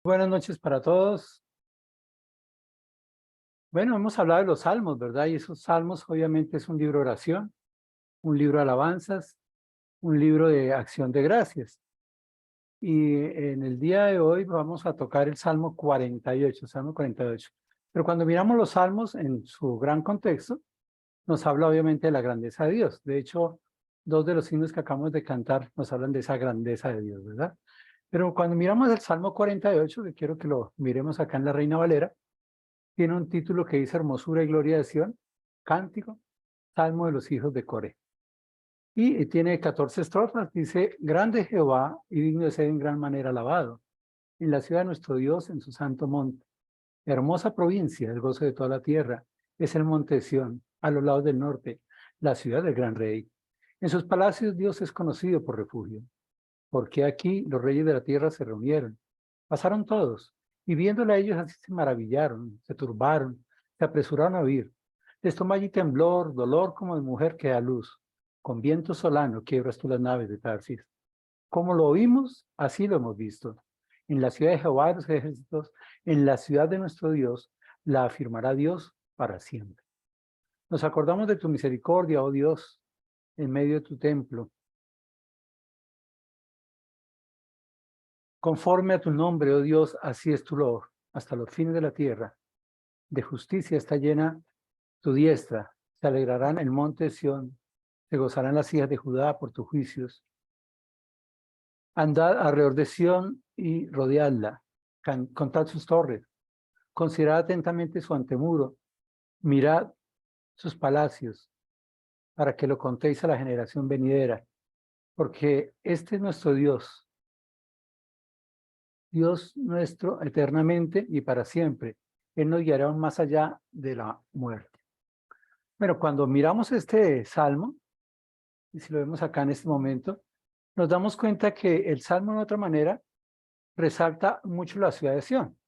Buenas noches para todos. Bueno, hemos hablado de los salmos, ¿verdad? Y esos salmos obviamente es un libro de oración, un libro de alabanzas, un libro de acción de gracias. Y en el día de hoy vamos a tocar el Salmo 48, Salmo 48. Pero cuando miramos los salmos en su gran contexto, nos habla obviamente de la grandeza de Dios. De hecho, dos de los himnos que acabamos de cantar nos hablan de esa grandeza de Dios, ¿verdad? Pero cuando miramos el Salmo 48, que quiero que lo miremos acá en la Reina Valera, tiene un título que dice Hermosura y Gloria de Sión, Cántico, Salmo de los hijos de Coré. Y tiene 14 estrofas, dice, grande Jehová y digno de ser en gran manera alabado, en la ciudad de nuestro Dios, en su santo monte. Hermosa provincia, el gozo de toda la tierra, es el monte de Sión, a los lados del norte, la ciudad del gran rey. En sus palacios Dios es conocido por refugio, porque aquí los reyes de la tierra se reunieron. Pasaron todos, y viéndola ellos así se maravillaron, se turbaron, se apresuraron a huir. Les tomó allí temblor, dolor como de mujer que da luz. Con viento solano quiebras tú las naves de Tarsis. Como lo oímos, así lo hemos visto. En la ciudad de Jehová de los ejércitos, en la ciudad de nuestro Dios, la afirmará Dios para siempre. Nos acordamos de tu misericordia, oh Dios, en medio de tu templo. Conforme a tu nombre, oh Dios, así es tu loor, hasta los fines de la tierra. De justicia está llena tu diestra. Se alegrarán el monte de Sión, se gozarán las hijas de Judá por tus juicios. Andad alrededor de Sión y rodeadla, contad sus torres, considerad atentamente su antemuro, mirad sus palacios, para que lo contéis a la generación venidera, porque este es nuestro Dios, Dios nuestro eternamente y para siempre. Él nos guiará aún más allá de la muerte. Bueno, cuando miramos este salmo, y si lo vemos acá en este momento, nos damos cuenta que el salmo, de otra manera, resalta mucho la ciudad de Sión.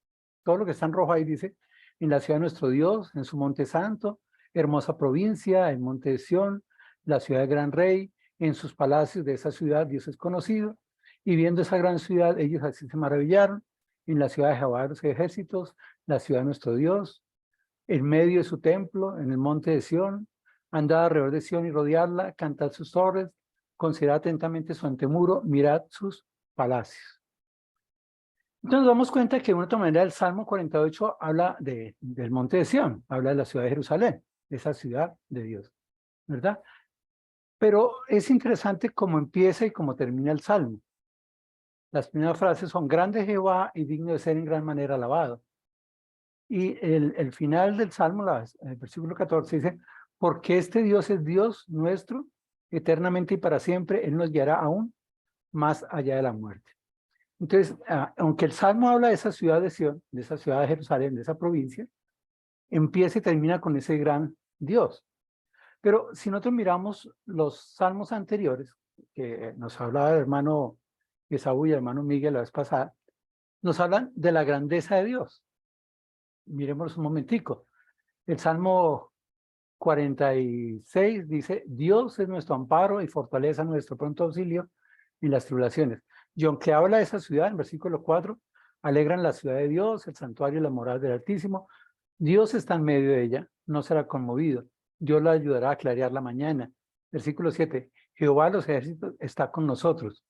Todo lo que está en rojo ahí dice, en la ciudad de nuestro Dios, en su monte santo, hermosa provincia, el monte de Sión, la ciudad del gran rey, en sus palacios de esa ciudad Dios es conocido, y viendo esa gran ciudad, ellos así se maravillaron, en la ciudad de Jehová de los ejércitos, la ciudad de nuestro Dios, en medio de su templo, en el monte de Sión, andad alrededor de Sión y rodearla, cantad sus torres, considerad atentamente su antemuro, mirad sus palacios. Entonces nos damos cuenta que de una otra manera el Salmo 48 habla del monte de Sión, habla de la ciudad de Jerusalén, de esa ciudad de Dios, ¿verdad? Pero es interesante cómo empieza y cómo termina el Salmo. Las primeras frases son, grande Jehová y digno de ser en gran manera alabado. Y el final del Salmo, el versículo 14 dice, porque este Dios es Dios nuestro, eternamente y para siempre, Él nos guiará aún más allá de la muerte. Entonces, aunque el Salmo habla de esa ciudad de Sion, de esa ciudad de Jerusalén, de esa provincia, empieza y termina con ese gran Dios. Pero si nosotros miramos los salmos anteriores, que nos hablaba el hermano Esaú y el hermano Miguel la vez pasada, nos hablan de la grandeza de Dios. Miremos un momentico. El Salmo 46 dice, Dios es nuestro amparo y fortaleza, nuestro pronto auxilio en las tribulaciones. Y aunque habla de esa ciudad, en versículo 4, alegran la ciudad de Dios, el santuario y la morada del Altísimo. Dios está en medio de ella, no será conmovido. Dios la ayudará a clarear la mañana. Versículo 7, Jehová de los ejércitos está con nosotros.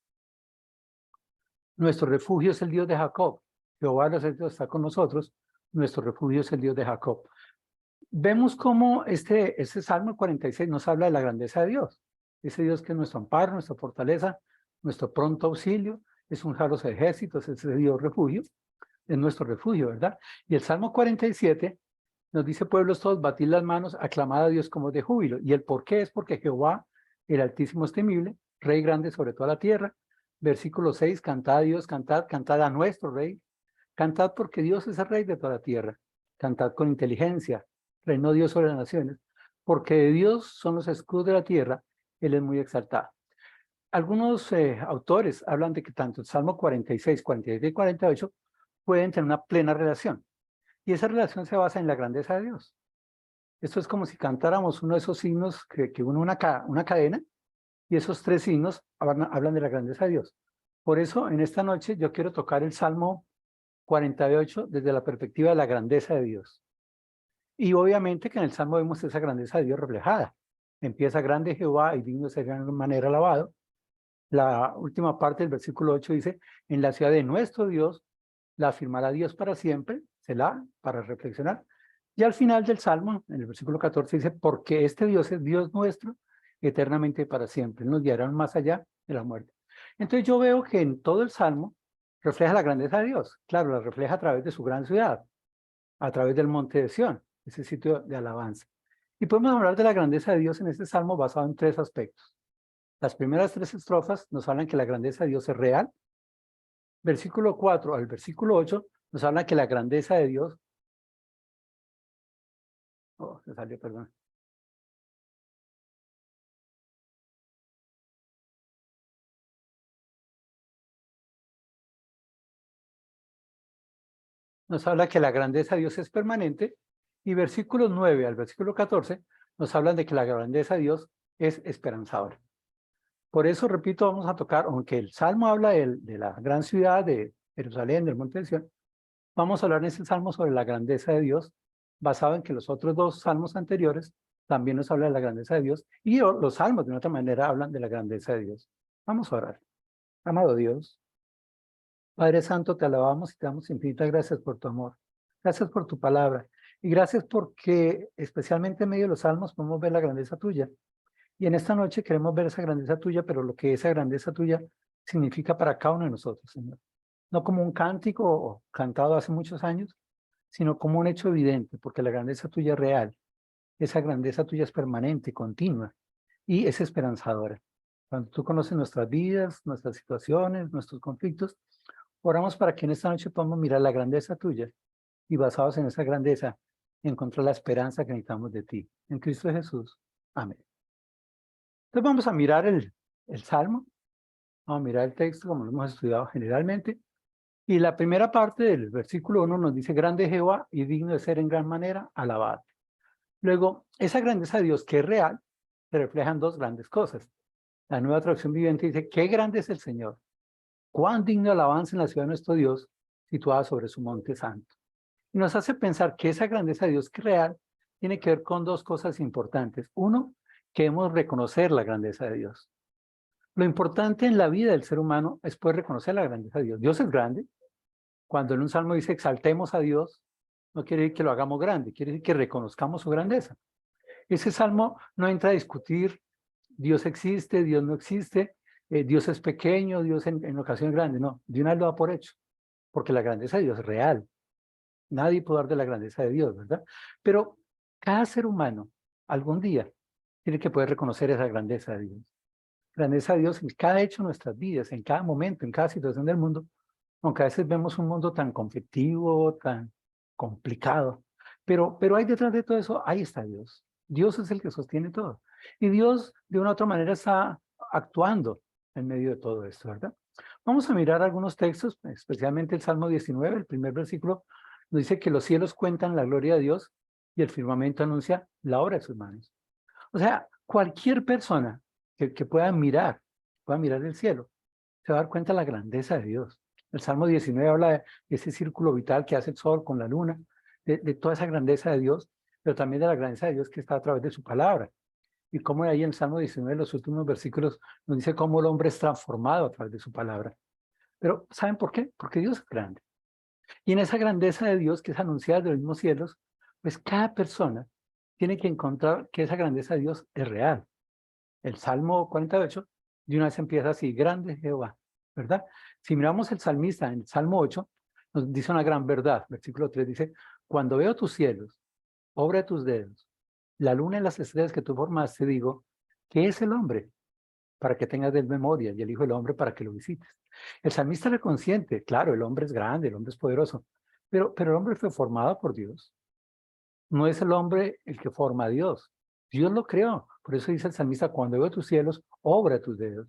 Nuestro refugio es el Dios de Jacob. Jehová de los ejércitos está con nosotros. Nuestro refugio es el Dios de Jacob. Vemos cómo este Salmo 46 nos habla de la grandeza de Dios. Ese Dios que es nuestro amparo, nuestra fortaleza, nuestro pronto auxilio, es un los ejércitos, es ese Dios refugio, es nuestro refugio, ¿verdad? Y el Salmo 47 nos dice, pueblos todos, batid las manos, aclamad a Dios como de júbilo. Y el por qué es porque Jehová, el Altísimo es temible, Rey grande sobre toda la tierra. Versículo 6, cantad a Dios, cantad a nuestro Rey. Cantad porque Dios es el Rey de toda la tierra. Cantad con inteligencia, reinó Dios sobre las naciones. Porque de Dios son los escudos de la tierra, Él es muy exaltado. Algunos autores hablan de que tanto el Salmo 46, 47 y 48 pueden tener una plena relación. Y esa relación se basa en la grandeza de Dios. Esto es como si cantáramos uno de esos signos que une una cadena, y esos tres signos hablan de la grandeza de Dios. Por eso, en esta noche yo quiero tocar el Salmo 48 desde la perspectiva de la grandeza de Dios. Y obviamente que en el Salmo vemos esa grandeza de Dios reflejada. Empieza grande Jehová y digno de ser de gran manera alabado. La última parte del versículo 8 dice, en la ciudad de nuestro Dios, la afirmará Dios para siempre, Selah, para reflexionar. Y al final del Salmo, en el versículo 14 dice, porque este Dios es Dios nuestro, eternamente y para siempre. Él nos guiará más allá de la muerte. Entonces yo veo que en todo el Salmo refleja la grandeza de Dios. Claro, la refleja a través de su gran ciudad, a través del monte de Sión, ese sitio de alabanza. Y podemos hablar de la grandeza de Dios en este Salmo basado en tres aspectos. Las primeras tres estrofas nos hablan que la grandeza de Dios es real. Versículo 4 al versículo 8 nos habla que la grandeza de Dios... Oh, se salió, perdón. Nos habla que la grandeza de Dios es permanente. Y versículos 9 al versículo 14 nos hablan de que la grandeza de Dios es esperanzadora. Por eso, repito, vamos a tocar, aunque el Salmo habla de la gran ciudad de Jerusalén, del monte de Sión, vamos a hablar en este Salmo sobre la grandeza de Dios, basado en que los otros dos salmos anteriores también nos hablan de la grandeza de Dios, y los salmos, de una otra manera, hablan de la grandeza de Dios. Vamos a orar. Amado Dios, Padre Santo, te alabamos y te damos infinitas gracias por tu amor. Gracias por tu palabra. Y gracias porque, especialmente en medio de los salmos, podemos ver la grandeza tuya. Y en esta noche queremos ver esa grandeza tuya, pero lo que esa grandeza tuya significa para cada uno de nosotros, Señor. No como un cántico cantado hace muchos años, sino como un hecho evidente, porque la grandeza tuya es real. Esa grandeza tuya es permanente, continua y es esperanzadora. Cuando tú conoces nuestras vidas, nuestras situaciones, nuestros conflictos, oramos para que en esta noche podamos mirar la grandeza tuya y basados en esa grandeza, encontrar la esperanza que necesitamos de ti. En Cristo Jesús. Amén. Entonces vamos a mirar el Salmo, vamos a mirar el texto como lo hemos estudiado generalmente. Y la primera parte del versículo 1 nos dice, grande Jehová y digno de ser en gran manera alabado. Luego, esa grandeza de Dios que es real, se reflejan dos grandes cosas. La Nueva Traducción Viviente dice, qué grande es el Señor, cuán digno de alabanza en la ciudad de nuestro Dios, situada sobre su monte santo. Y nos hace pensar que esa grandeza de Dios que es real tiene que ver con dos cosas importantes. Uno, que debemos reconocer la grandeza de Dios. Lo importante en la vida del ser humano es poder reconocer la grandeza de Dios. Dios es grande. Cuando en un salmo dice exaltemos a Dios, no quiere decir que lo hagamos grande, quiere decir que reconozcamos su grandeza. Ese salmo no entra a discutir Dios existe, Dios no existe, Dios es pequeño, Dios en ocasiones grande. No, de una vez lo da por hecho, porque la grandeza de Dios es real. Nadie puede dar de la grandeza de Dios, ¿verdad? Pero cada ser humano algún día tiene que poder reconocer esa grandeza de Dios. Grandeza de Dios en cada hecho de nuestras vidas, en cada momento, en cada situación del mundo, aunque a veces vemos un mundo tan conflictivo, tan complicado, pero hay detrás de todo eso, ahí está Dios. Dios es el que sostiene todo. Y Dios, de una u otra manera, está actuando en medio de todo esto, ¿verdad? Vamos a mirar algunos textos, especialmente el Salmo 19, el primer versículo, nos dice que los cielos cuentan la gloria de Dios y el firmamento anuncia la obra de sus manos. O sea, cualquier persona que pueda mirar el cielo, se va a dar cuenta de la grandeza de Dios. El Salmo 19 habla de ese círculo vital que hace el sol con la luna, de toda esa grandeza de Dios, pero también de la grandeza de Dios que está a través de su palabra. Y cómo ahí en el Salmo 19, los últimos versículos, nos dice cómo el hombre es transformado a través de su palabra. Pero ¿saben por qué? Porque Dios es grande. Y en esa grandeza de Dios que es anunciada de los mismos cielos, pues cada persona tiene que encontrar que esa grandeza de Dios es real. El Salmo 48 de una vez empieza así, grande Jehová, ¿verdad? Si miramos el salmista en el Salmo 8, nos dice una gran verdad. Versículo 3 dice, cuando veo tus cielos, obra de tus dedos, la luna y las estrellas que tú formaste, digo, ¿qué es el hombre? Para que tengas de memoria, y el Hijo del Hombre para que lo visites. El salmista era consciente, claro, el hombre es grande, el hombre es poderoso, pero el hombre fue formado por Dios. No es el hombre el que forma a Dios. Dios lo creó. Por eso dice el salmista, cuando veo tus cielos, obra tus dedos.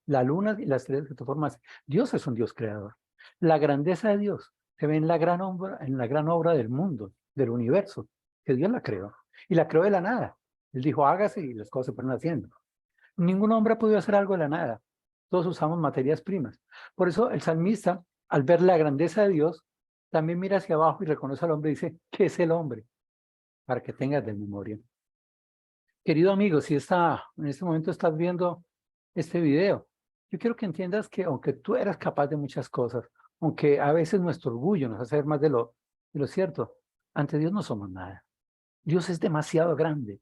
La luna y las estrellas que tú formas. Dios es un Dios creador. La grandeza de Dios se ve en la gran obra del mundo, del universo, que Dios la creó. Y la creó de la nada. Él dijo, hágase y las cosas se fueron haciendo. Ningún hombre ha podido hacer algo de la nada. Todos usamos materias primas. Por eso el salmista, al ver la grandeza de Dios, También mira hacia abajo y reconoce al hombre y dice, ¿qué es el hombre? Para que tengas de memoria. Querido amigo, si en este momento estás viendo este video, yo quiero que entiendas que aunque tú eres capaz de muchas cosas, aunque a veces nuestro orgullo nos hace ver más de lo cierto, ante Dios no somos nada. Dios es demasiado grande.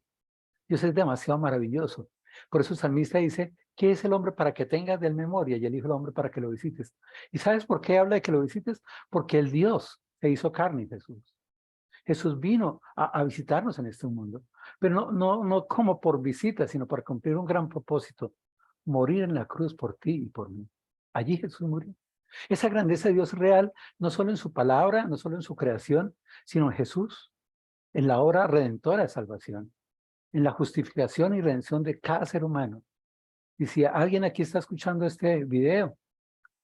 Dios es demasiado maravilloso. Por eso el salmista dice, ¿qué es el hombre para que tengas de él memoria? Y el Hijo del Hombre para que lo visites. ¿Y sabes por qué habla de que lo visites? Porque el Dios se hizo carne en Jesús. Jesús vino a visitarnos en este mundo, pero no como por visita, sino para cumplir un gran propósito, morir en la cruz por ti y por mí. Allí Jesús murió. Esa grandeza de Dios real, no solo en su palabra, no solo en su creación, sino en Jesús, en la obra redentora de salvación, en la justificación y redención de cada ser humano. Y si alguien aquí está escuchando este video,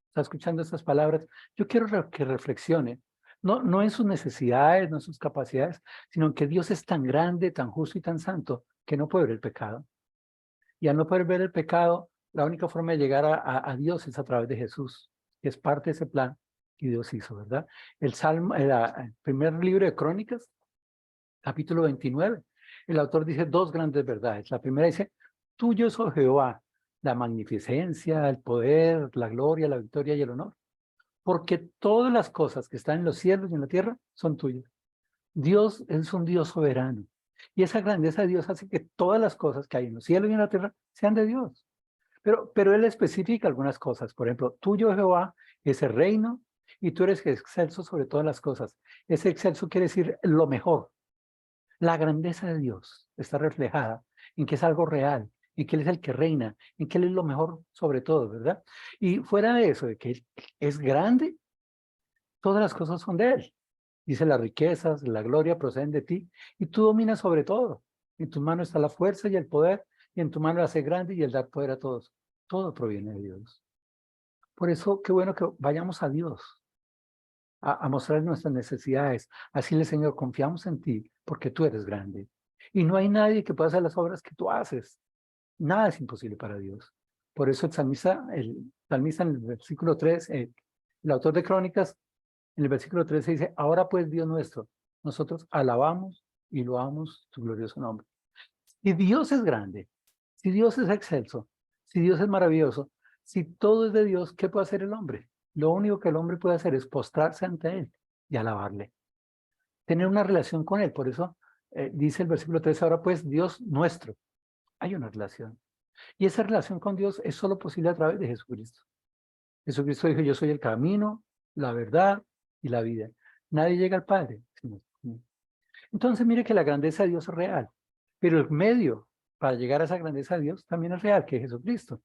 está escuchando estas palabras, yo quiero que reflexione, no en sus necesidades, no en sus capacidades, sino en que Dios es tan grande, tan justo y tan santo que no puede ver el pecado. Y al no poder ver el pecado, la única forma de llegar a Dios es a través de Jesús, que es parte de ese plan que Dios hizo, ¿verdad? El primer libro de Crónicas, capítulo 29, el autor dice dos grandes verdades. La primera dice, tuyo es, oh Jehová, la magnificencia, el poder, la gloria, la victoria y el honor, porque todas las cosas que están en los cielos y en la tierra son tuyas. Dios es un Dios soberano. Y esa grandeza de Dios hace que todas las cosas que hay en los cielos y en la tierra sean de Dios. Pero Él especifica algunas cosas. Por ejemplo, tuyo, Jehová, es el reino y tú eres excelso sobre todas las cosas. Ese excelso quiere decir lo mejor. La grandeza de Dios está reflejada en que es algo real, en que Él es el que reina, en que Él es lo mejor sobre todo, ¿verdad? Y fuera de eso, de que Él es grande, todas las cosas son de Él. Dice, las riquezas, la gloria proceden de ti y tú dominas sobre todo. En tu mano está la fuerza y el poder y en tu mano el hacer grande y el dar poder a todos. Todo proviene de Dios. Por eso, qué bueno que vayamos a Dios a mostrar nuestras necesidades. Así, Señor, confiamos en ti porque tú eres grande. Y no hay nadie que pueda hacer las obras que tú haces. Nada es imposible para Dios. Por eso el salmista en el versículo 3, el autor de Crónicas, en el versículo 13 dice, ahora pues Dios nuestro, nosotros alabamos y loamos tu glorioso nombre. Si Dios es grande, si Dios es excelso, si Dios es maravilloso, si todo es de Dios, ¿qué puede hacer el hombre? Lo único que el hombre puede hacer es postrarse ante Él y alabarle, tener una relación con Él. Por eso dice el versículo 13, ahora pues Dios nuestro, hay una relación. Y esa relación con Dios es solo posible a través de Jesucristo. Jesucristo dijo, yo soy el camino, la verdad y la vida. Nadie llega al Padre sino por mí. Entonces mire que la grandeza de Dios es real, pero el medio para llegar a esa grandeza de Dios también es real, que es Jesucristo.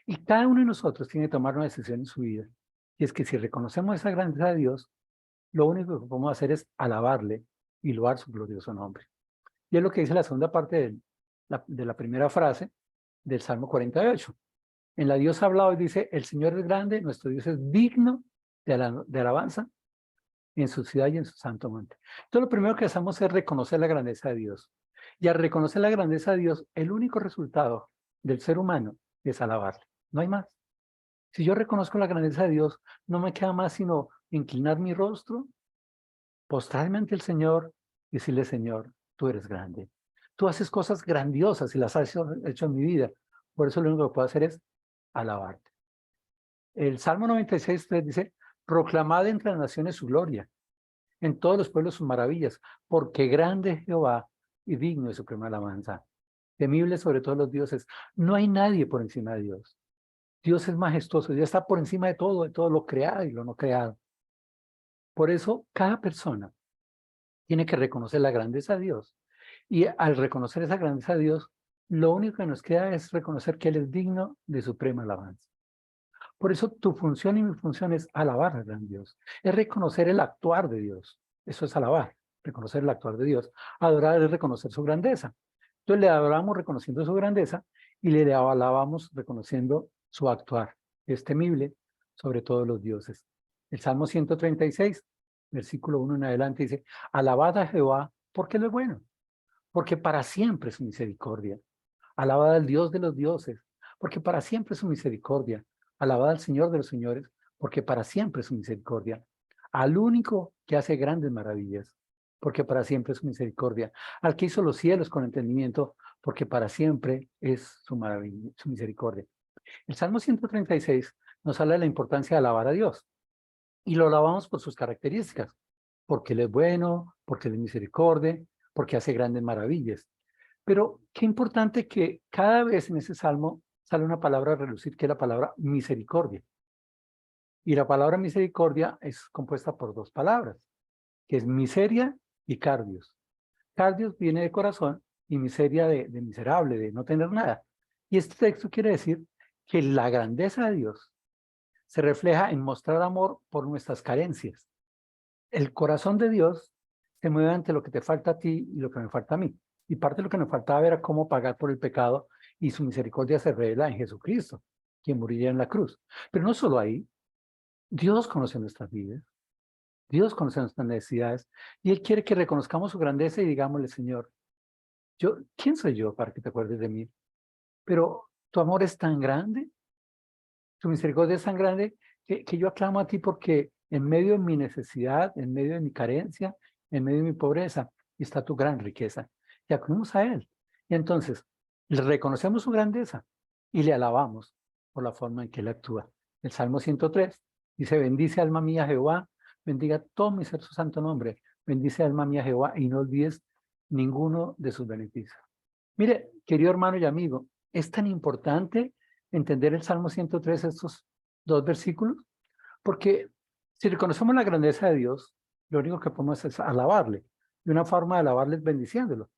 Y cada uno de nosotros tiene que tomar una decisión en su vida. Y es que si reconocemos esa grandeza de Dios, lo único que podemos hacer es alabarle y loar su glorioso nombre. Y es lo que dice la segunda parte de la primera frase del Salmo 48. En la Dios hablado dice, el Señor es grande, nuestro Dios es digno de alabanza en su ciudad y en su santo monte. Entonces lo primero que hacemos es reconocer la grandeza de Dios. Y al reconocer la grandeza de Dios, el único resultado del ser humano es alabarle. No hay más. Si yo reconozco la grandeza de Dios, no me queda más sino inclinar mi rostro, postrarme ante el Señor y decirle, Señor, tú eres grande. Tú haces cosas grandiosas y las has hecho en mi vida. Por eso lo único que puedo hacer es alabarte. El Salmo 96:3 dice, proclamad entre las naciones su gloria, en todos los pueblos sus maravillas, porque grande es Jehová y digno de suprema alabanza, temible sobre todos los dioses. No hay nadie por encima de Dios. Dios es majestuoso, Dios está por encima de todo lo creado y lo no creado. Por eso, cada persona tiene que reconocer la grandeza de Dios. Y al reconocer esa grandeza de Dios, lo único que nos queda es reconocer que Él es digno de suprema alabanza. Por eso tu función y mi función es alabar al gran Dios. Es reconocer el actuar de Dios. Eso es alabar, reconocer el actuar de Dios. Adorar es reconocer su grandeza. Entonces le adoramos reconociendo su grandeza y le alabamos reconociendo su actuar. Es temible sobre todos los dioses. El Salmo 136, versículo 1 en adelante dice, alabad a Jehová porque Él es bueno, porque para siempre es su misericordia. Alabad al Dios de los dioses, porque para siempre es su misericordia. Alabad al Señor de los señores, porque para siempre es su misericordia. al único que hace grandes maravillas, porque para siempre es su misericordia, al que hizo los cielos con entendimiento, porque para siempre es su maravilla, su misericordia. El Salmo 136 nos habla de la importancia de alabar a Dios, y lo alabamos por sus características, porque Él es bueno, porque Él es misericordia, porque hace grandes maravillas. Pero qué importante que cada vez en ese salmo sale una palabra a relucir, que es la palabra misericordia. Y la palabra misericordia es compuesta por dos palabras, que es miseria y cardios. Cardios viene de corazón y miseria de miserable, de no tener nada. Y este texto quiere decir que la grandeza de Dios se refleja en mostrar amor por nuestras carencias. El corazón de Dios se mueve ante lo que te falta a ti y lo que me falta a mí. Y parte de lo que nos faltaba era cómo pagar por el pecado, y su misericordia se revela en Jesucristo, quien moriría en la cruz. Pero no solo ahí, Dios conoce nuestras vidas, Dios conoce nuestras necesidades, y Él quiere que reconozcamos su grandeza y digámosle, Señor, ¿quién soy yo para que te acuerdes de mí? Pero tu amor es tan grande, tu misericordia es tan grande, que yo aclamo a ti, porque en medio de mi necesidad, en medio de mi carencia, en medio de mi pobreza, está tu gran riqueza. Y acudimos a Él. Y entonces, le reconocemos su grandeza y le alabamos por la forma en que Él actúa. El Salmo 103 dice, bendice alma mía Jehová, bendiga todo mi ser su santo nombre, bendice alma mía Jehová y no olvides ninguno de sus beneficios. Mire, querido hermano y amigo, es tan importante entender el Salmo 103, estos dos versículos, porque si reconocemos la grandeza de Dios, lo único que podemos es alabarle. Y una forma de alabarle es bendiciéndolo,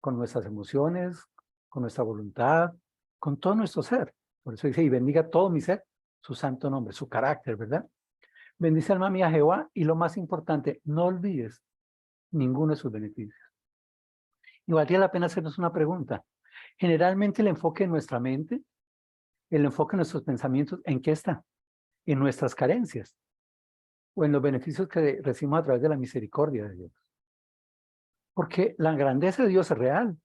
con nuestras emociones, con nuestra voluntad, con todo nuestro ser. Por eso dice, y bendiga todo mi ser, su santo nombre, su carácter, ¿verdad? Bendice alma mía Jehová, y lo más importante, no olvides ninguno de sus beneficios. Y valdría la pena hacernos una pregunta. Generalmente el enfoque en nuestra mente, el enfoque en nuestros pensamientos, ¿en qué está? En nuestras carencias o en los beneficios que recibimos a través de la misericordia de Dios. Porque la grandeza de Dios es real.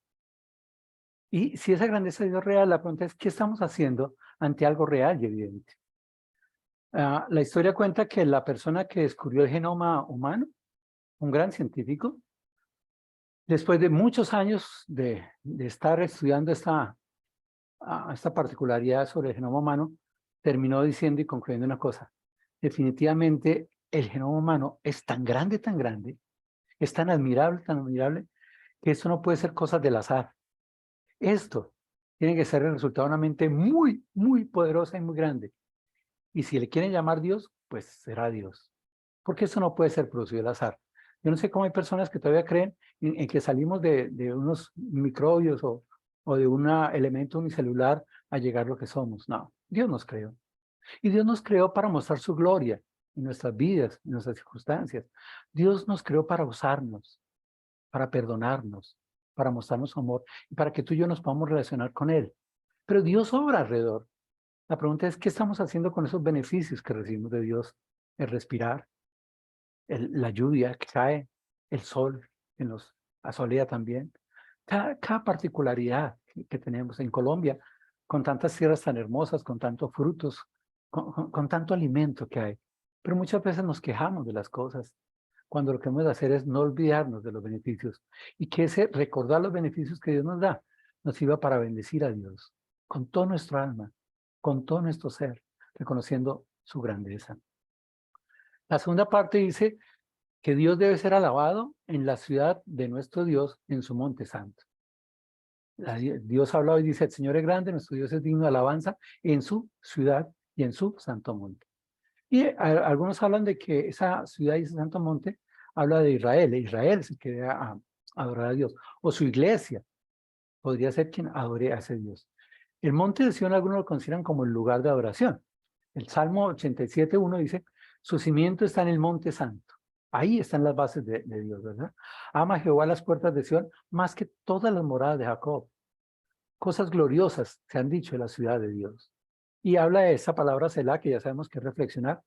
Y si esa grandeza de Dios es real, la pregunta es, ¿qué estamos haciendo ante algo real y evidente? La historia cuenta que la persona que descubrió el genoma humano, un gran científico, después de muchos años de estar estudiando esta particularidad sobre el genoma humano, terminó diciendo y concluyendo una cosa: definitivamente el genoma humano es tan grande, es tan admirable, que esto no puede ser cosas del azar. Esto tiene que ser el resultado de una mente muy, muy poderosa y muy grande. Y si le quieren llamar Dios, pues será Dios. Porque esto no puede ser producido del azar. Yo no sé cómo hay personas que todavía creen en que salimos de unos microbios o de un elemento unicelular a llegar a lo que somos. No, Dios nos creó. Y Dios nos creó para mostrar su gloria en nuestras vidas, en nuestras circunstancias. Dios nos creó para usarnos, para perdonarnos, para mostrarnos su amor y para que tú y yo nos podamos relacionar con Él. Pero Dios obra alrededor. La pregunta es, ¿qué estamos haciendo con esos beneficios que recibimos de Dios? El respirar, la lluvia que cae, el sol que nos asolea también. Cada particularidad que tenemos en Colombia, con tantas tierras tan hermosas, con tantos frutos, con tanto alimento que hay. Pero muchas veces nos quejamos de las cosas, cuando lo que hemos de hacer es no olvidarnos de los beneficios, y que ese recordar los beneficios que Dios nos da nos sirva para bendecir a Dios con todo nuestro alma, con todo nuestro ser, reconociendo su grandeza. La segunda parte dice que Dios debe ser alabado en la ciudad de nuestro Dios, en su monte santo. Dios ha hablado y dice, el Señor es grande, nuestro Dios es digno de alabanza en su ciudad y en su santo monte. Y algunos hablan de que esa ciudad y ese santo monte habla de Israel. Israel es el que debe adorar a Dios. O su iglesia podría ser quien adore a ese Dios. El monte de Sión algunos lo consideran como el lugar de adoración. El Salmo 87:1 dice, su cimiento está en el monte santo. Ahí están las bases de Dios, ¿verdad? Ama Jehová las puertas de Sión más que todas las moradas de Jacob. Cosas gloriosas se han dicho de la ciudad de Dios. Y habla de esa palabra Selah, que ya sabemos que es reflexionar.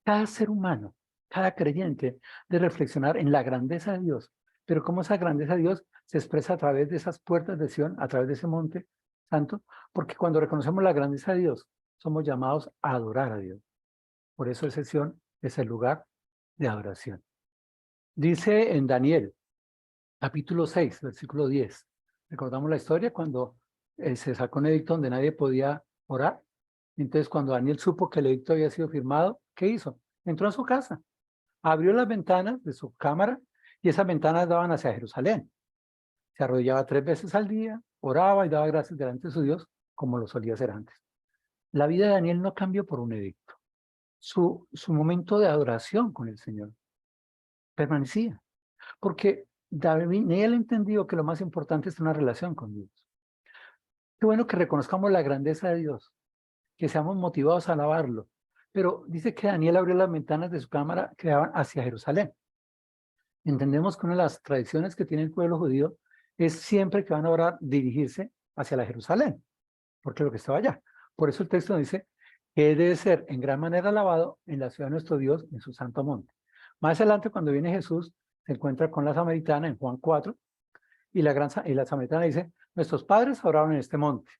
Cada ser humano, cada creyente, de reflexionar en la grandeza de Dios. Pero cómo esa grandeza de Dios se expresa a través de esas puertas de Sión, a través de ese monte santo, porque cuando reconocemos la grandeza de Dios, somos llamados a adorar a Dios. Por eso ese Sión es el lugar de adoración. Dice en Daniel, capítulo 6, versículo 10. Recordamos la historia cuando se sacó un edicto donde nadie podía orar. Entonces, cuando Daniel supo que el edicto había sido firmado, ¿qué hizo? Entró a su casa, abrió las ventanas de su cámara y esas ventanas daban hacia Jerusalén. Se arrodillaba 3 veces al día, oraba y daba gracias delante de su Dios, como lo solía hacer antes. La vida de Daniel no cambió por un edicto. Su momento de adoración con el Señor permanecía, porque Daniel entendió que lo más importante es una relación con Dios. Qué bueno que reconozcamos la grandeza de Dios, que seamos motivados a alabarlo. Pero dice que Daniel abrió las ventanas de su cámara que daban hacia Jerusalén. Entendemos que una de las tradiciones que tiene el pueblo judío es siempre que van a orar dirigirse hacia la Jerusalén, porque es lo que estaba allá. Por eso el texto dice que debe ser en gran manera alabado en la ciudad de nuestro Dios, en su santo monte. Más adelante, cuando viene Jesús, se encuentra con la samaritana en Juan 4, y la samaritana dice, nuestros padres adoraron en este monte,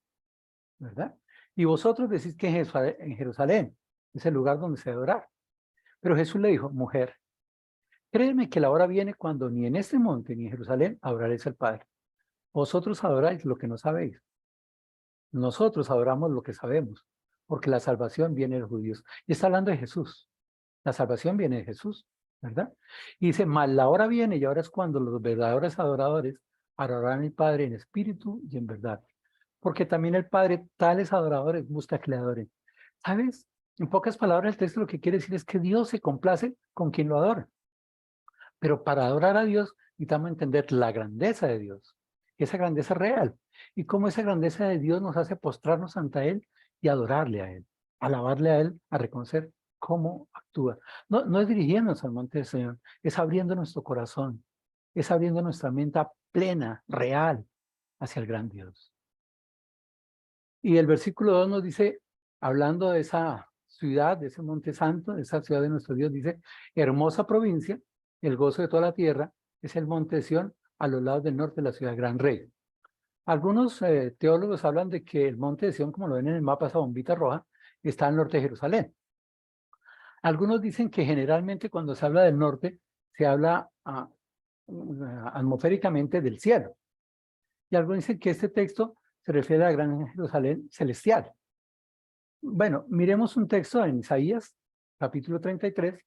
¿verdad? Y vosotros decís que en Jerusalén es el lugar donde se debe orar. Pero Jesús le dijo, mujer, créeme que la hora viene cuando ni en este monte ni en Jerusalén adoraréis al Padre. Vosotros adoráis lo que no sabéis. Nosotros adoramos lo que sabemos, porque la salvación viene de los judíos. Y está hablando de Jesús. La salvación viene de Jesús, ¿verdad? Y dice, mas la hora viene y ahora es cuando los verdaderos adoradores adorarán al Padre en espíritu y en verdad. Porque también el Padre, tales adoradores, busca que le adoren. ¿Sabes? En pocas palabras, el texto lo que quiere decir es que Dios se complace con quien lo adora. Pero para adorar a Dios necesitamos entender la grandeza de Dios. Esa grandeza real. Y cómo esa grandeza de Dios nos hace postrarnos ante Él y adorarle a Él. Alabarle a Él, a reconocer cómo actúa. No es dirigiéndonos al monte del Señor, es abriendo nuestro corazón, es abriendo nuestra mente plena, real, hacia el gran Dios. Y el versículo 2 nos dice, hablando de esa ciudad, de ese monte santo, de esa ciudad de nuestro Dios, dice, hermosa provincia, el gozo de toda la tierra, es el monte de Sión, a los lados del norte de la ciudad de Gran Rey. Algunos teólogos hablan de que el monte de Sión, como lo ven en el mapa, esa bombita roja, está al norte de Jerusalén. Algunos dicen que generalmente cuando se habla del norte, se habla atmosféricamente del cielo. Y algunos dicen que este texto se refiere a la Gran Jerusalén celestial. Bueno, miremos un texto en Isaías, capítulo 33,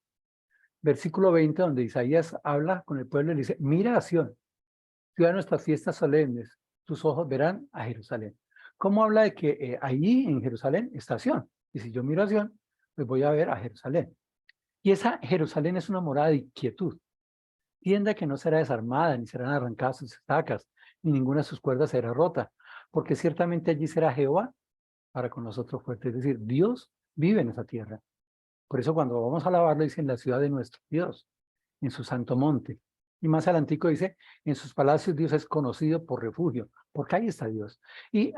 versículo 20, donde Isaías habla con el pueblo y le dice, mira a Sión, ciudad de nuestras fiestas solemnes, tus ojos verán a Jerusalén. ¿Cómo habla de que allí en Jerusalén está Sión? Y si yo miro a Sión, pues voy a ver a Jerusalén. Y esa Jerusalén es una morada de quietud, tienda que no será desarmada, ni serán arrancadas sus estacas, ni ninguna de sus cuerdas será rota, porque ciertamente allí será Jehová para con nosotros fuerte. Es decir, Dios vive en esa tierra. Por eso cuando vamos a alabarlo dice en la ciudad de nuestro Dios, en su santo monte. Y más adelantico dice, en sus palacios Dios es conocido por refugio, porque ahí está Dios. Y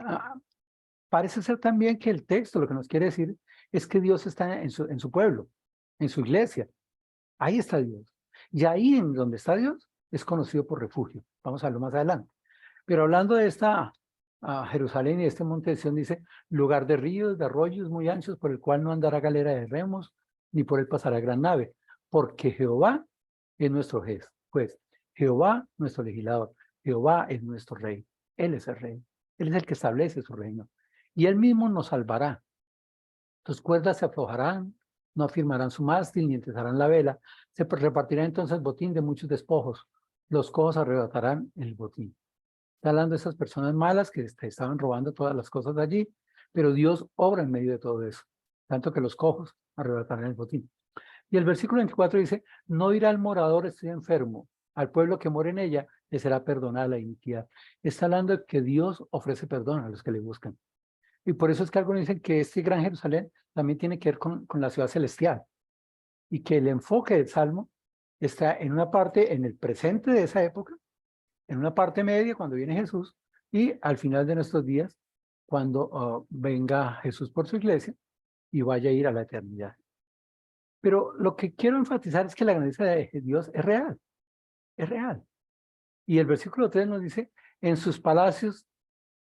parece ser también que el texto lo que nos quiere decir es que Dios está en su pueblo, en su iglesia. Ahí está Dios. Y ahí en donde está Dios es conocido por refugio. Vamos a verlo más adelante. Pero hablando de esta Jerusalén y de este monte de Sión, dice, lugar de ríos, de arroyos muy anchos, por el cual no andará galera de remos, ni por él pasará gran nave, porque Jehová es nuestro juez, Jehová nuestro legislador, Jehová es nuestro rey, Él es el rey, Él es el que establece su reino, y Él mismo nos salvará. Tus cuerdas se aflojarán, no afirmarán su mástil, ni entesarán la vela, se repartirá entonces botín de muchos despojos, los cojos arrebatarán el botín. Está hablando de esas personas malas que estaban robando todas las cosas de allí, pero Dios obra en medio de todo eso, tanto que los cojos arrebatarán el botín. Y el versículo 24 dice, no dirá al morador estoy enfermo, al pueblo que mora en ella le será perdonada la iniquidad. Está hablando de que Dios ofrece perdón a los que le buscan. Y por eso es que algunos dicen que este gran Jerusalén también tiene que ver con la ciudad celestial y que el enfoque del Salmo está en una parte, en el presente de esa época, en una parte media cuando viene Jesús y al final de nuestros días cuando venga Jesús por su iglesia y vaya a ir a la eternidad. Pero lo que quiero enfatizar es que la grandeza de Dios es real, es real. Y el versículo 3 nos dice, en sus palacios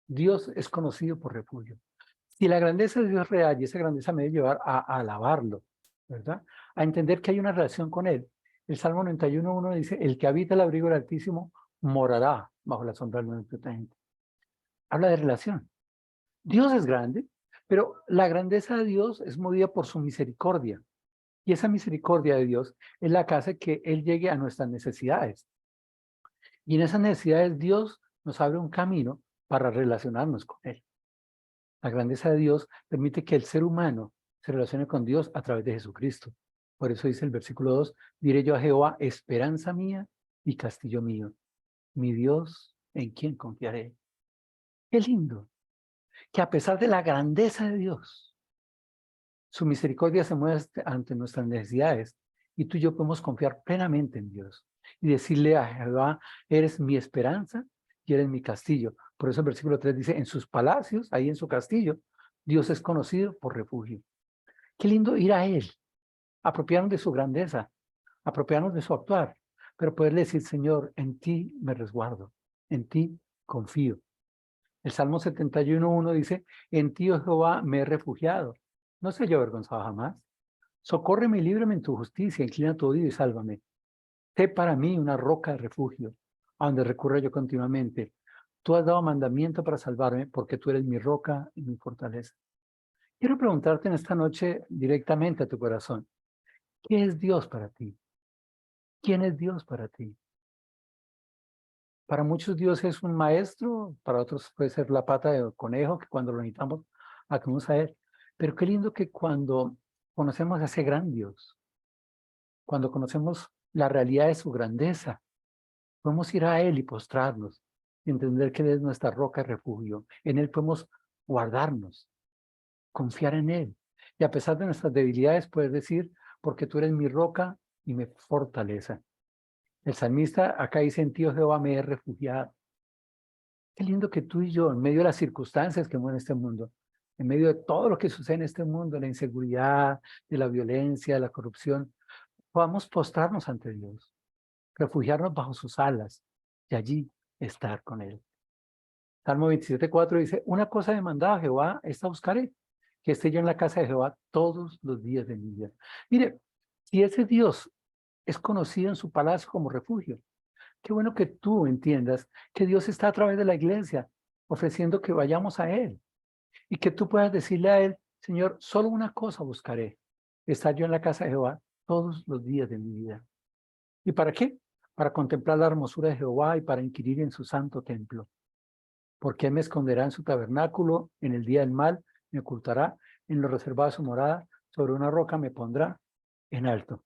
Dios es conocido por refugio. Si la grandeza de Dios es real y esa grandeza me debe llevar a alabarlo, ¿verdad? A entender que hay una relación con Él, El Salmo 91:1 dice, el que habita el abrigo del Altísimo morará bajo la sombra del Omnipotente. Habla de relación. Dios es grande, pero la grandeza de Dios es movida por su misericordia. Y esa misericordia de Dios es la que hace que Él llegue a nuestras necesidades. Y en esas necesidades Dios nos abre un camino para relacionarnos con Él. La grandeza de Dios permite que el ser humano se relacione con Dios a través de Jesucristo. Por eso dice el versículo 2, diré yo a Jehová, esperanza mía y castillo mío, mi Dios en quien confiaré. Qué lindo, que a pesar de la grandeza de Dios, su misericordia se muestra ante nuestras necesidades y tú y yo podemos confiar plenamente en Dios y decirle a Jehová, eres mi esperanza y eres mi castillo. Por eso el versículo 3 dice, en sus palacios, ahí en su castillo, Dios es conocido por refugio. Qué lindo ir a Él, apropiarnos de su grandeza, apropiarnos de su actuar, pero poderle decir, Señor, en ti me resguardo, en ti confío. El Salmo 71:1 dice, en ti, oh Jehová, me he refugiado. No soy yo avergonzado jamás. Socórreme y líbrame en tu justicia, inclina tu oído y sálvame. Sé para mí una roca de refugio, a donde recurra yo continuamente. Tú has dado mandamiento para salvarme, porque tú eres mi roca y mi fortaleza. Quiero preguntarte en esta noche directamente a tu corazón, ¿qué es Dios para ti? ¿Quién es Dios para ti? Para muchos Dios es un maestro, para otros puede ser la pata de conejo, que cuando lo necesitamos acudimos a Él. Pero qué lindo que cuando conocemos a ese gran Dios, cuando conocemos la realidad de su grandeza, podemos ir a Él y postrarnos, y entender que Él es nuestra roca y refugio. En Él podemos guardarnos, confiar en Él. Y a pesar de nuestras debilidades, poder decir, porque tú eres mi roca y mi fortaleza. El salmista acá dice, en ti, oh Jehová, me he refugiado. Qué lindo que tú y yo, en medio de las circunstancias que mueven este mundo, en medio de todo lo que sucede en este mundo, la inseguridad, de la violencia, de la corrupción, podamos postrarnos ante Dios, refugiarnos bajo sus alas y allí estar con Él. Salmo 27:4 dice, una cosa demandada a Jehová, esta buscaré, que esté yo en la casa de Jehová todos los días de mi vida. Mire, si ese Dios es conocido en su palacio como refugio, qué bueno que tú entiendas que Dios está a través de la iglesia ofreciendo que vayamos a Él y que tú puedas decirle a Él, Señor, solo una cosa buscaré, estar yo en la casa de Jehová todos los días de mi vida. ¿Y para qué? Para contemplar la hermosura de Jehová y para inquirir en su santo templo. Porque Él me esconderá en su tabernáculo, en el día del mal me ocultará, en lo reservado de su morada, sobre una roca me pondrá en alto.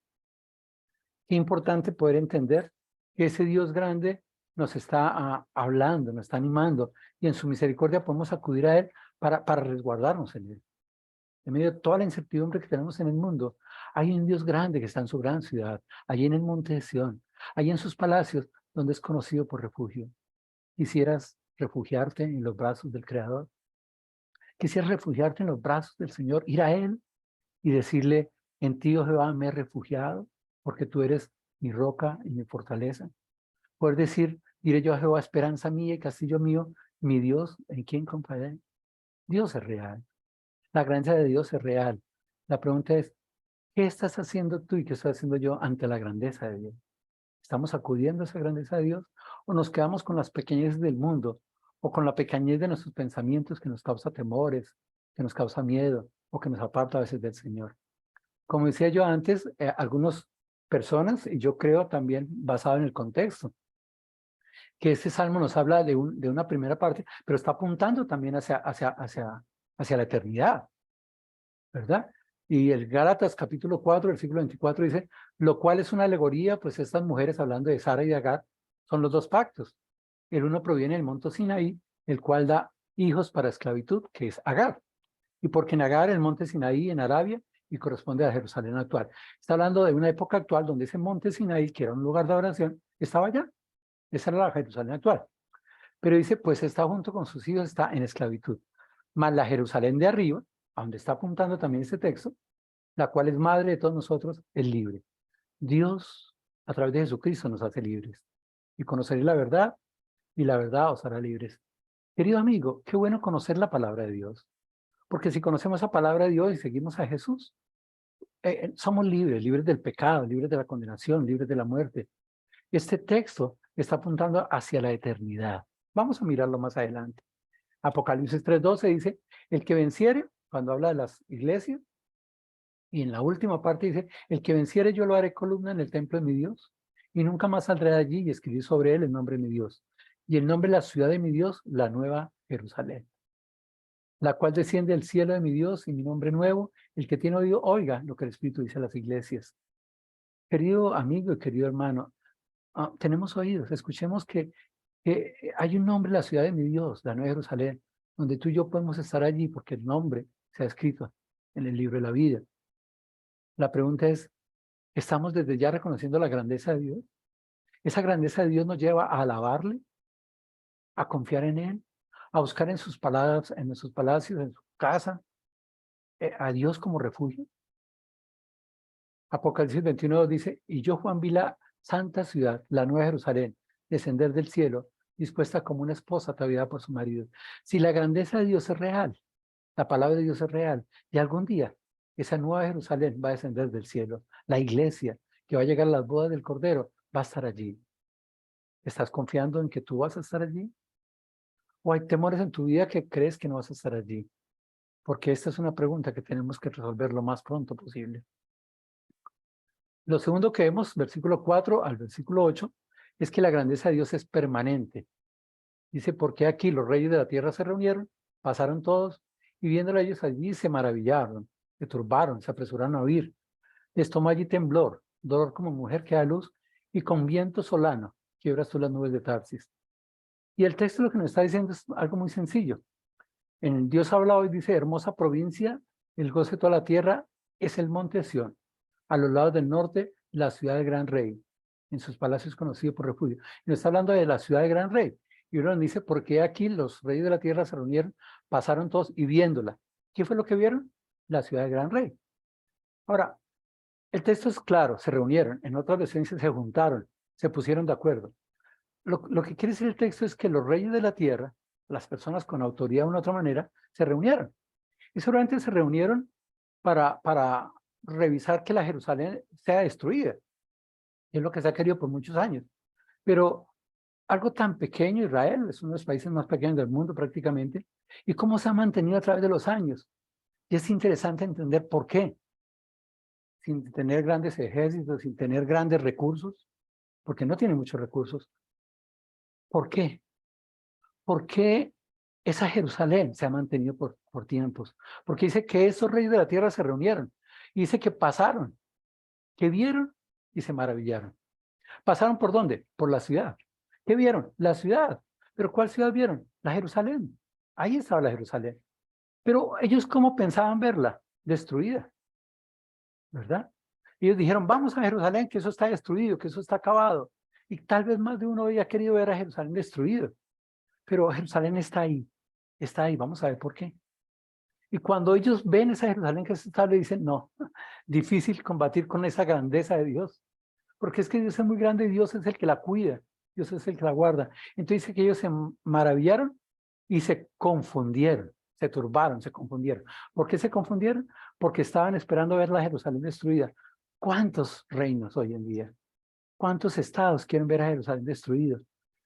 Qué importante poder entender que ese Dios grande nos está hablando, nos está animando, y en su misericordia podemos acudir a Él para resguardarnos en Él. En medio de toda la incertidumbre que tenemos en el mundo, hay un Dios grande que está en su gran ciudad, allí en el monte de Sión, allí en sus palacios, donde es conocido por refugio. ¿Quisieras refugiarte en los brazos del Creador? ¿Quisieras refugiarte en los brazos del Señor, ir a Él y decirle, en ti, oh Jehová, me he refugiado, porque tú eres mi roca y mi fortaleza? Poder decir, diré yo a Jehová, esperanza mía y castillo mío, mi Dios, en quien confiaré. Dios es real. La grandeza de Dios es real. La pregunta es, ¿qué estás haciendo tú y qué estoy haciendo yo ante la grandeza de Dios? ¿Estamos acudiendo a esa grandeza de Dios o nos quedamos con las pequeñeces del mundo o con la pequeñez de nuestros pensamientos que nos causa temores, que nos causa miedo o que nos aparta a veces del Señor? Como decía yo antes, algunas personas, y yo creo también basado en el contexto, que este salmo nos habla de una primera parte, pero está apuntando también hacia la eternidad, ¿verdad? Y el Gálatas capítulo 4, versículo 24 dice, lo cual es una alegoría, pues estas mujeres hablando de Sara y de Agar, son los dos pactos. El uno proviene del monte Sinaí, el cual da hijos para esclavitud, que es Agar. Y porque en Agar, el monte Sinaí en Arabia, y corresponde a Jerusalén actual. Está hablando de una época actual donde ese monte Sinaí, que era un lugar de oración, estaba allá. Esa era la Jerusalén actual. Pero dice, pues está junto con sus hijos, está en esclavitud. Más la Jerusalén de arriba, a donde está apuntando también este texto, la cual es madre de todos nosotros, es libre. Dios, a través de Jesucristo, nos hace libres. Y conoceréis la verdad, y la verdad os hará libres. Querido amigo, qué bueno conocer la palabra de Dios. Porque si conocemos la palabra de Dios y seguimos a Jesús, somos libres, libres del pecado, libres de la condenación, libres de la muerte. Este texto está apuntando hacia la eternidad. Vamos a mirarlo más adelante. Apocalipsis 3:12 dice, el que venciere, cuando habla de las iglesias, y en la última parte dice, el que venciere yo lo haré columna en el templo de mi Dios, y nunca más saldré de allí y escribí sobre él el nombre de mi Dios, y el nombre de la ciudad de mi Dios, la nueva Jerusalén, la cual desciende del cielo de mi Dios y mi nombre nuevo, el que tiene oído, oiga lo que el Espíritu dice a las iglesias. Querido amigo y querido hermano, tenemos oídos, escuchemos que hay un nombre en la ciudad de mi Dios, la nueva Jerusalén, donde tú y yo podemos estar allí porque el nombre se ha escrito en el libro de la vida. La pregunta es, ¿estamos desde ya reconociendo la grandeza de Dios? Esa grandeza de Dios nos lleva a alabarle, a confiar en Él, a buscar en sus palabras, en sus palacios, en su casa, a Dios como refugio. Apocalipsis 21 dice, y yo Juan vi la santa ciudad, la nueva Jerusalén, descender del cielo, dispuesta como una esposa ataviada por su marido. Si la grandeza de Dios es real, la palabra de Dios es real, y algún día esa nueva Jerusalén va a descender del cielo. La iglesia que va a llegar a las bodas del Cordero va a estar allí. ¿Estás confiando en que tú vas a estar allí? ¿O hay temores en tu vida que crees que no vas a estar allí? Porque esta es una pregunta que tenemos que resolver lo más pronto posible. Lo segundo que vemos, versículo 4 al versículo 8, es que la grandeza de Dios es permanente. Dice, porque aquí los reyes de la tierra se reunieron, pasaron todos, y viéndolo ellos allí se maravillaron, se turbaron, se apresuraron a oír. Les tomó allí temblor, dolor como mujer que da luz, y con viento solano quiebras tú las nubes de Tarsis. Y el texto lo que nos está diciendo es algo muy sencillo. En Dios habla hoy, dice, hermosa provincia, el goce de toda la tierra es el monte Sión. A los lados del norte, la ciudad del gran rey, en sus palacios conocido por refugio. Y nos está hablando de la ciudad del gran rey. Y uno nos dice, ¿por qué aquí los reyes de la tierra se reunieron, pasaron todos y viéndola? ¿Qué fue lo que vieron? La ciudad del gran rey. Ahora, el texto es claro, se reunieron, en otras versiones se juntaron, se pusieron de acuerdo. Lo que quiere decir el texto es que los reyes de la tierra, las personas con autoridad de una u otra manera, se reunieron. Y seguramente se reunieron para revisar que la Jerusalén sea destruida. Es lo que se ha querido por muchos años. Pero algo tan pequeño, Israel es uno de los países más pequeños del mundo prácticamente, y cómo se ha mantenido a través de los años. Y es interesante entender por qué, sin tener grandes ejércitos, sin tener grandes recursos, porque no tiene muchos recursos. ¿Por qué? ¿Por qué esa Jerusalén se ha mantenido por tiempos? Porque dice que esos reyes de la tierra se reunieron, y dice que pasaron, que vieron y se maravillaron. ¿Pasaron por dónde? Por la ciudad. ¿Qué vieron? La ciudad. ¿Pero cuál ciudad vieron? La Jerusalén. Ahí estaba la Jerusalén. Pero ellos, ¿cómo pensaban verla? Destruida, ¿verdad? Ellos dijeron, vamos a Jerusalén, que eso está destruido, que eso está acabado. Y tal vez más de uno había querido ver a Jerusalén destruido. Pero Jerusalén está ahí, vamos a ver por qué. Y cuando ellos ven esa Jerusalén que está, le dicen, no, difícil combatir con esa grandeza de Dios. Porque es que Dios es muy grande y Dios es el que la cuida, Dios es el que la guarda. Entonces dice que ellos se maravillaron y se confundieron, se turbaron, se confundieron. ¿Por qué se confundieron? Porque estaban esperando ver la Jerusalén destruida. ¿Cuántos reinos hoy en día? ¿Cuántos estados quieren ver a Jerusalén destruido?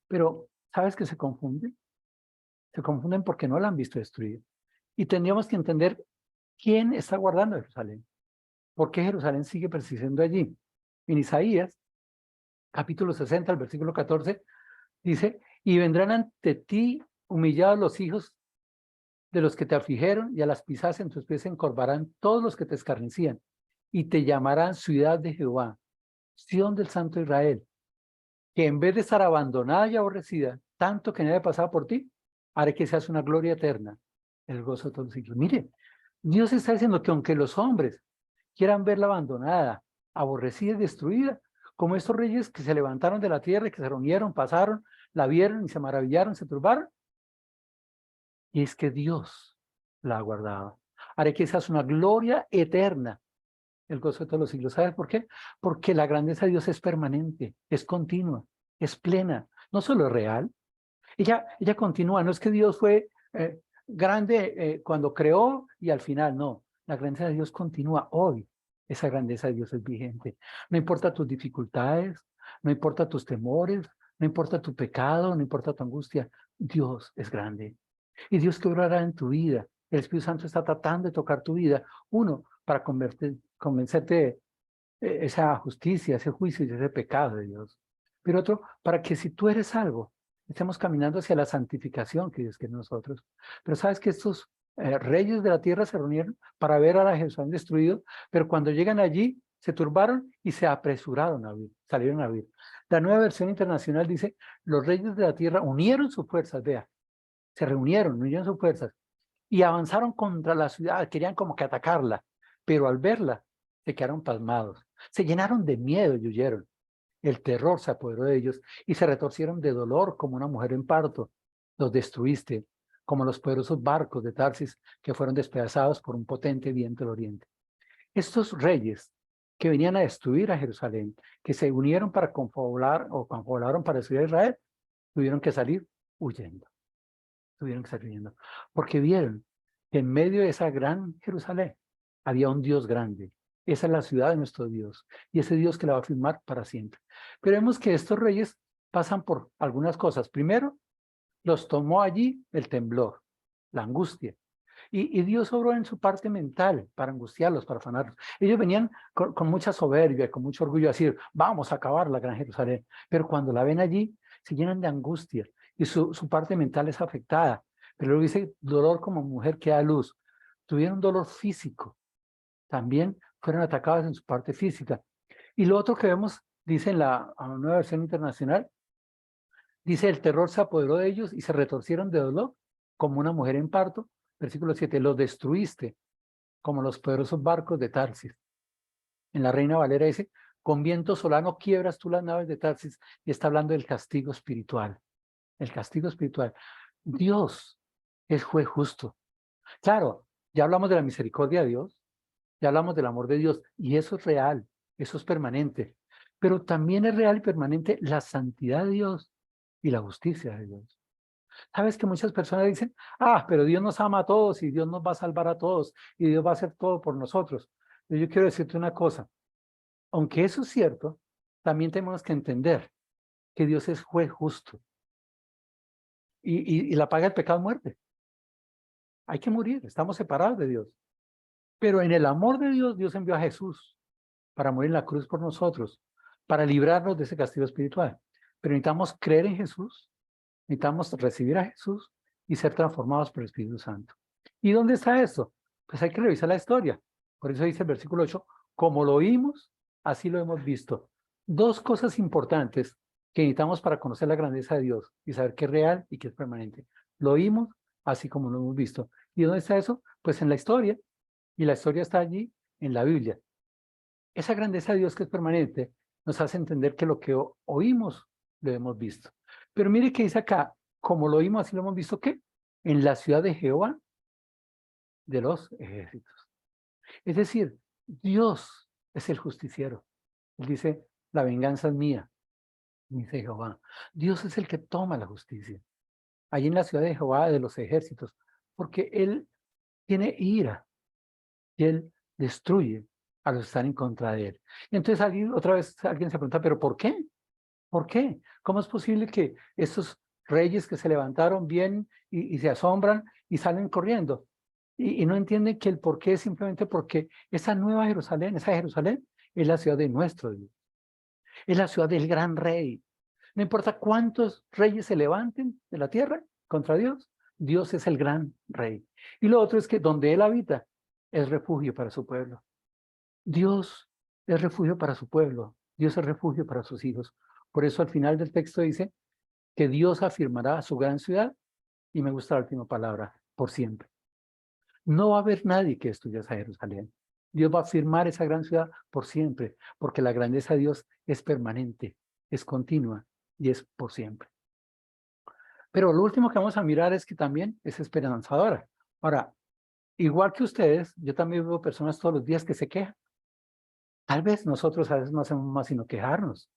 Pero, ¿sabes qué se confunden? Se confunden porque no la han visto destruida. Y tendríamos que entender quién está guardando Jerusalén. ¿Por qué Jerusalén sigue persistiendo allí? En Isaías, capítulo 60, el versículo 14, dice, y vendrán ante ti humillados los hijos de los que te afligieron, y a las pisadas en tus pies se encorvarán todos los que te escarnecían, y te llamarán ciudad de Jehová, Sión del Santo Israel, que en vez de estar abandonada y aborrecida, tanto que nadie ha pasado por ti, haré que seas una gloria eterna, el gozo de todos los siglos. Mire, Dios está diciendo que aunque los hombres quieran verla abandonada, aborrecida y destruida, como estos reyes que se levantaron de la tierra y que se reunieron, pasaron, la vieron y se maravillaron, se turbaron, y es que Dios la ha guardado. Haré que seas una gloria eterna, el gozo de todos los siglos. ¿Sabes por qué? Porque la grandeza de Dios es permanente, es continua, es plena, no solo es real. Ella continúa, no es que Dios fue grande cuando creó y al final, no. La grandeza de Dios continúa hoy, esa grandeza de Dios es vigente. No importa tus dificultades, no importa tus temores, no importa tu pecado, no importa tu angustia, Dios es grande. Y Dios que obrará en tu vida. El Espíritu Santo está tratando de tocar tu vida. Uno, para convencerte de esa justicia, ese juicio y ese pecado de Dios. Pero otro, para que si tú eres salvo, estemos caminando hacia la santificación que Dios quiere en nosotros. Pero sabes que estos reyes de la tierra se reunieron para ver a la Jerusalén destruido, pero cuando llegan allí se turbaron y se apresuraron a huir, salieron a huir. La Nueva Versión Internacional dice, los reyes de la tierra unieron sus fuerzas, vea, se reunieron, unieron sus fuerzas y avanzaron contra la ciudad, querían como que atacarla, pero al verla se quedaron pasmados, se llenaron de miedo y huyeron. El terror se apoderó de ellos y se retorcieron de dolor como una mujer en parto. Los destruiste, como los poderosos barcos de Tarsis que fueron despedazados por un potente viento del oriente. Estos reyes que venían a destruir a Jerusalén, que se unieron para confablar o confablaron para destruir a Israel, tuvieron que salir huyendo. Tuvieron que salir huyendo. Porque vieron que en medio de esa gran Jerusalén había un Dios grande. Esa es la ciudad de nuestro Dios. Y ese Dios que la va a firmar para siempre. Pero vemos que estos reyes pasan por algunas cosas. Primero, los tomó allí el temblor, la angustia. Y Dios obró en su parte mental para angustiarlos, para afanarlos. Ellos venían con mucha soberbia, con mucho orgullo a decir, vamos a acabar la gran Jerusalén. Pero cuando la ven allí, se llenan de angustia y su parte mental es afectada. Pero luego dice, dolor como mujer que da luz. Tuvieron dolor físico. También fueron atacados en su parte física. Y lo otro que vemos, dice en la Nueva Versión Internacional, dice, el terror se apoderó de ellos y se retorcieron de dolor como una mujer en parto. Versículo 7, los destruiste como los poderosos barcos de Tarsis. En la Reina Valera dice, con viento solano quiebras tú las naves de Tarsis, y está hablando del castigo espiritual. El castigo espiritual. Dios es juez justo. Claro, ya hablamos de la misericordia de Dios, ya hablamos del amor de Dios, y eso es real, eso es permanente. Pero también es real y permanente la santidad de Dios y la justicia de Dios. Sabes que muchas personas dicen, pero Dios nos ama a todos y Dios nos va a salvar a todos y Dios va a hacer todo por nosotros. Pero yo quiero decirte una cosa, aunque eso es cierto, también tenemos que entender que Dios es juez justo y la paga del pecado es muerte. Hay que morir, estamos separados de Dios. Pero en el amor de Dios, Dios envió a Jesús para morir en la cruz por nosotros, para librarnos de ese castigo espiritual. Pero necesitamos creer en Jesús, necesitamos recibir a Jesús y ser transformados por el Espíritu Santo. ¿Y dónde está esto? Pues hay que revisar la historia. Por eso dice el versículo 8, como lo oímos, así lo hemos visto. Dos cosas importantes que necesitamos para conocer la grandeza de Dios y saber qué es real y qué es permanente. Lo oímos, así como lo hemos visto. ¿Y dónde está eso? Pues en la historia. Y la historia está allí en la Biblia. Esa grandeza de Dios que es permanente nos hace entender que lo que oímos lo hemos visto. Pero mire que dice acá, como lo oímos, así lo hemos visto, ¿qué? En la ciudad de Jehová de los ejércitos. Es decir, Dios es el justiciero. Él dice, la venganza es mía, dice Jehová. Dios es el que toma la justicia. Allí en la ciudad de Jehová de los ejércitos, porque Él tiene ira y Él destruye a los que están en contra de Él. Y entonces otra vez alguien se pregunta, ¿pero por qué? ¿Por qué? ¿Cómo es posible que estos reyes que se levantaron vienen y se asombran y salen corriendo? Y no entienden que el por qué es simplemente porque esa nueva Jerusalén, esa Jerusalén, es la ciudad de nuestro Dios. Es la ciudad del gran rey. No importa cuántos reyes se levanten de la tierra contra Dios, Dios es el gran rey. Y lo otro es que donde Él habita es refugio para su pueblo. Dios es refugio para su pueblo. Dios es refugio para sus hijos. Por eso al final del texto dice que Dios afirmará su gran ciudad, y me gusta la última palabra, por siempre. No va a haber nadie que destruya esa Jerusalén. Dios va a afirmar esa gran ciudad por siempre, porque la grandeza de Dios es permanente, es continua y es por siempre. Pero lo último que vamos a mirar es que también es esperanzadora. Ahora, igual que ustedes, yo también veo personas todos los días que se quejan. Tal vez nosotros a veces no hacemos más sino quejarnos.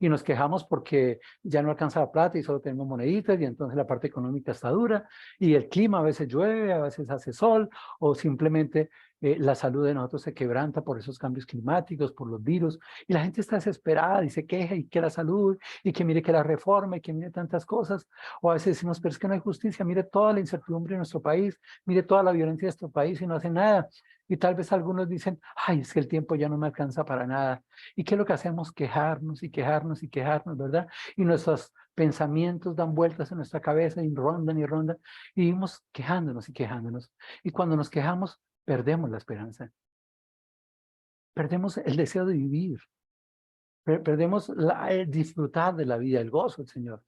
y nos quejamos porque ya no alcanza la plata y solo tenemos moneditas y entonces la parte económica está dura y el clima a veces llueve, a veces hace sol o simplemente la salud de nosotros se quebranta por esos cambios climáticos, por los virus y la gente está desesperada y se queja y que la salud y que mire que la reforma y que mire tantas cosas o a veces decimos pero es que no hay justicia, mire toda la incertidumbre en nuestro país, mire toda la violencia de nuestro país y no hace nada. Y tal vez algunos dicen, ay, es que el tiempo ya no me alcanza para nada. ¿Y qué es lo que hacemos? Quejarnos y quejarnos y quejarnos, ¿verdad? Y nuestros pensamientos dan vueltas en nuestra cabeza y rondan y rondan. Y vivimos quejándonos y quejándonos. Y cuando nos quejamos, perdemos la esperanza. Perdemos el deseo de vivir. Perdemos el disfrutar de la vida, el gozo del Señor.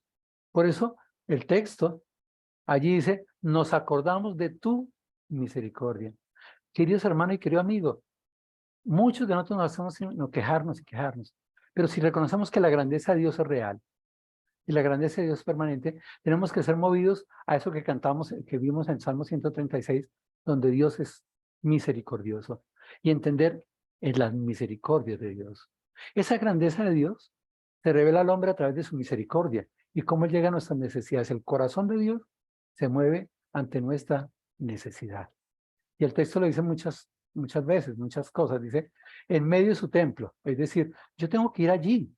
Por eso el texto allí dice, nos acordamos de tu misericordia. Queridos hermanos y querido amigo, muchos de nosotros nos hacemos sino quejarnos y quejarnos. Pero si reconocemos que la grandeza de Dios es real y la grandeza de Dios es permanente, tenemos que ser movidos a eso que cantamos, que vimos en Salmo 136, donde Dios es misericordioso y entender en las misericordias de Dios. Esa grandeza de Dios se revela al hombre a través de su misericordia y cómo llega a nuestras necesidades. El corazón de Dios se mueve ante nuestra necesidad. Y el texto lo dice muchas veces, muchas cosas. Dice, en medio de su templo. Es decir, yo tengo que ir allí,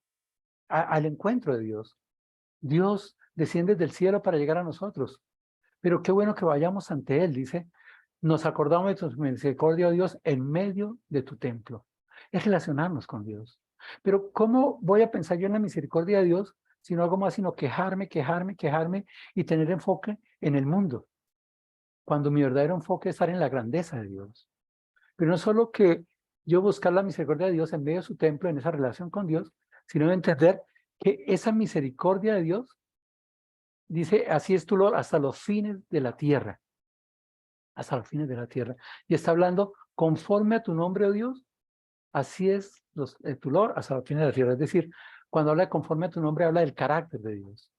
al encuentro de Dios. Dios desciende del cielo para llegar a nosotros. Pero qué bueno que vayamos ante Él. Dice, nos acordamos de tu misericordia, oh Dios, en medio de tu templo. Es relacionarnos con Dios. Pero ¿cómo voy a pensar yo en la misericordia de Dios si no hago más sino quejarme, quejarme, quejarme y tener enfoque en el mundo? Cuando mi verdadero enfoque es estar en la grandeza de Dios. Pero no solo que yo buscar la misericordia de Dios en medio de su templo, en esa relación con Dios, sino entender que esa misericordia de Dios, dice, así es tu Lord hasta los fines de la tierra, hasta los fines de la tierra. Y está hablando conforme a tu nombre, oh Dios, así es tu Lord hasta los fines de la tierra. Es decir, cuando habla de conforme a tu nombre, habla del carácter de Dios.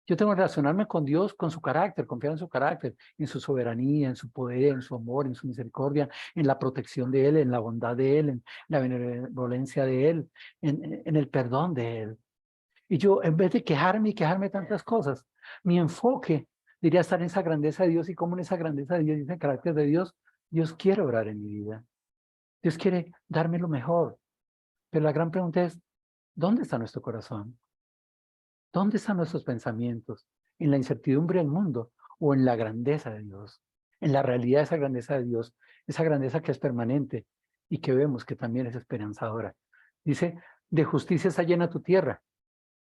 Yo tengo que relacionarme con Dios, con su carácter, confiar en su carácter, en su soberanía, en su poder, en su amor, en su misericordia, en la protección de Él, en la bondad de Él, en la benevolencia de Él, en el perdón de Él. Y yo, en vez de quejarme y quejarme tantas cosas, mi enfoque diría estar en esa grandeza de Dios y cómo en esa grandeza de Dios y ese carácter de Dios, Dios quiere obrar en mi vida. Dios quiere darme lo mejor. Pero la gran pregunta es, ¿dónde está nuestro corazón? ¿Dónde están nuestros pensamientos? ¿En la incertidumbre del mundo o en la grandeza de Dios? En la realidad de esa grandeza de Dios, esa grandeza que es permanente y que vemos que también es esperanzadora. Dice, de justicia está llena tu tierra.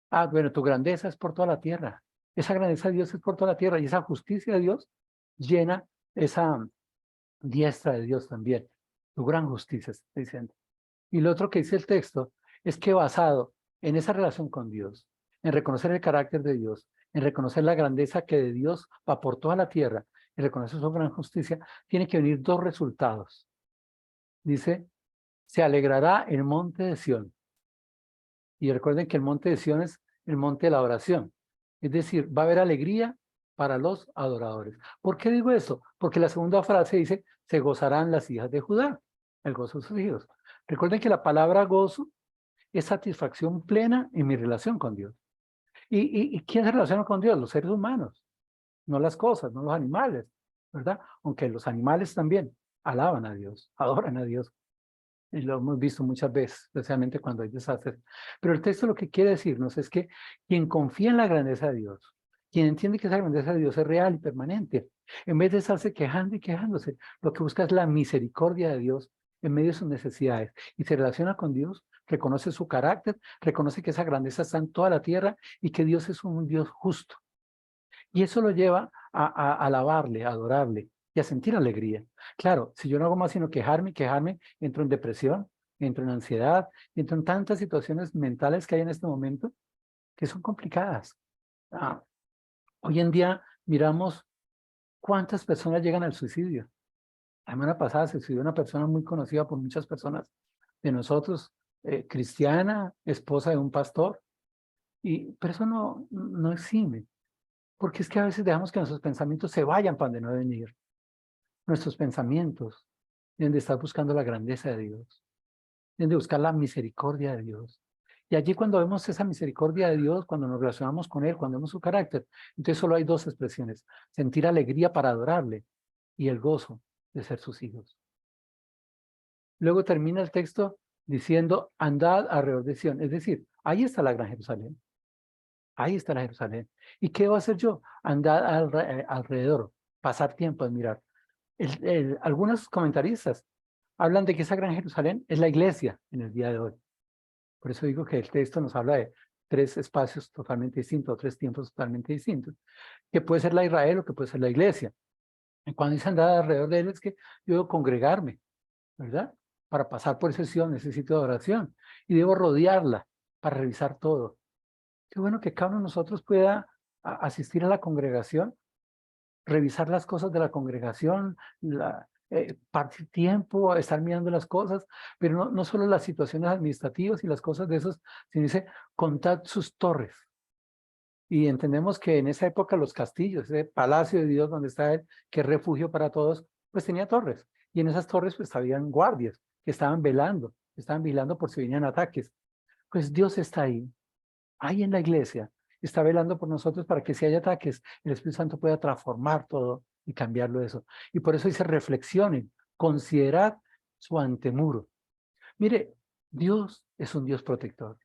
Ah, bueno, tu grandeza es por toda la tierra. Esa grandeza de Dios es por toda la tierra y esa justicia de Dios llena esa diestra de Dios también. Tu gran justicia, está diciendo. Y lo otro que dice el texto es que basado en esa relación con Dios, en reconocer el carácter de Dios, en reconocer la grandeza que de Dios va por toda la tierra, en reconocer su gran justicia, tiene que venir dos resultados. Dice, se alegrará el monte de Sión. Y recuerden que el monte de Sión es el monte de la oración. Es decir, va a haber alegría para los adoradores. ¿Por qué digo eso? Porque la segunda frase dice, se gozarán las hijas de Judá, el gozo de sus hijos. Recuerden que la palabra gozo es satisfacción plena en mi relación con Dios. ¿Y quién se relaciona con Dios? Los seres humanos, no las cosas, no los animales, ¿verdad? Aunque los animales también alaban a Dios, adoran a Dios. Y lo hemos visto muchas veces, especialmente cuando hay desastres. Pero el texto lo que quiere decirnos es que quien confía en la grandeza de Dios, quien entiende que esa grandeza de Dios es real y permanente, en vez de estarse quejando y quejándose, lo que busca es la misericordia de Dios en medio de sus necesidades y se relaciona con Dios, reconoce su carácter, reconoce que esa grandeza está en toda la tierra y que Dios es un Dios justo. Y eso lo lleva a alabarle, a adorarle y a sentir alegría. Claro, si yo no hago más sino quejarme, quejarme, entro en depresión, entro en ansiedad, entro en tantas situaciones mentales que hay en este momento que son complicadas. Hoy en día miramos cuántas personas llegan al suicidio. La semana pasada se suicidó una persona muy conocida por muchas personas de nosotros, cristiana, esposa de un pastor, pero eso no exime. Porque es que a veces dejamos que nuestros pensamientos se vayan para donde no deben ir. Nuestros pensamientos deben de estar buscando la grandeza de Dios, deben de buscar la misericordia de Dios. Y allí cuando vemos esa misericordia de Dios, cuando nos relacionamos con Él, cuando vemos su carácter, entonces solo hay dos expresiones: sentir alegría para adorarle y el gozo de ser sus hijos. Luego termina el texto diciendo, andad alrededor de Sión. Es decir, ahí está la Gran Jerusalén. Ahí está la Jerusalén. ¿Y qué voy a hacer yo? Andar alrededor, pasar tiempo, admirar. Algunos comentaristas hablan de que esa Gran Jerusalén es la iglesia en el día de hoy. Por eso digo que el texto nos habla de tres espacios totalmente distintos, o tres tiempos totalmente distintos, que puede ser la Israel o que puede ser la iglesia. Y cuando dice andar alrededor de él es que yo debo congregarme, ¿verdad? Para pasar por esa sesión necesito de oración y debo rodearla para revisar todo. Qué bueno que cada uno de nosotros pueda asistir a la congregación, revisar las cosas de la congregación, partir tiempo, estar mirando las cosas, pero no solo las situaciones administrativas y las cosas de esos, sino dice, contad sus torres. Y entendemos que en esa época los castillos, ese palacio de Dios donde está Él, que es refugio para todos, pues tenía torres. Y en esas torres pues habían guardias que estaban vigilando por si venían ataques. Pues Dios está ahí en la iglesia, está velando por nosotros para que si hay ataques, el Espíritu Santo pueda transformar todo y cambiarlo eso. Y por eso dice, reflexionen, considerad su antemuro. Mire, Dios es un Dios protector.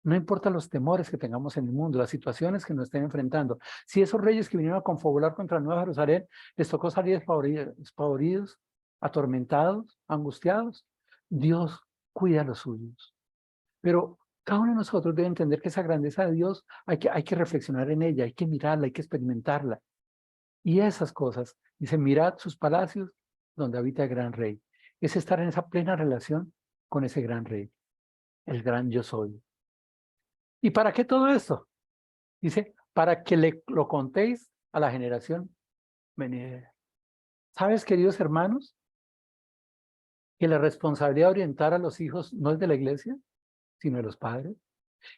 No importa los temores que tengamos en el mundo, las situaciones que nos estén enfrentando. Si esos reyes que vinieron a confabular contra la Nueva Jerusalén, les tocó salir despavoridos, atormentados, angustiados, Dios cuida a los suyos. Pero cada uno de nosotros debe entender que esa grandeza de Dios hay que reflexionar en ella, hay que mirarla, hay que experimentarla. Y esas cosas, dice, mirad sus palacios donde habita el gran rey. Es estar en esa plena relación con ese gran rey, el gran yo soy. ¿Y para qué todo esto? Dice, para que lo contéis a la generación venidera. ¿Sabes, queridos hermanos, que la responsabilidad de orientar a los hijos no es de la iglesia, sino de los padres?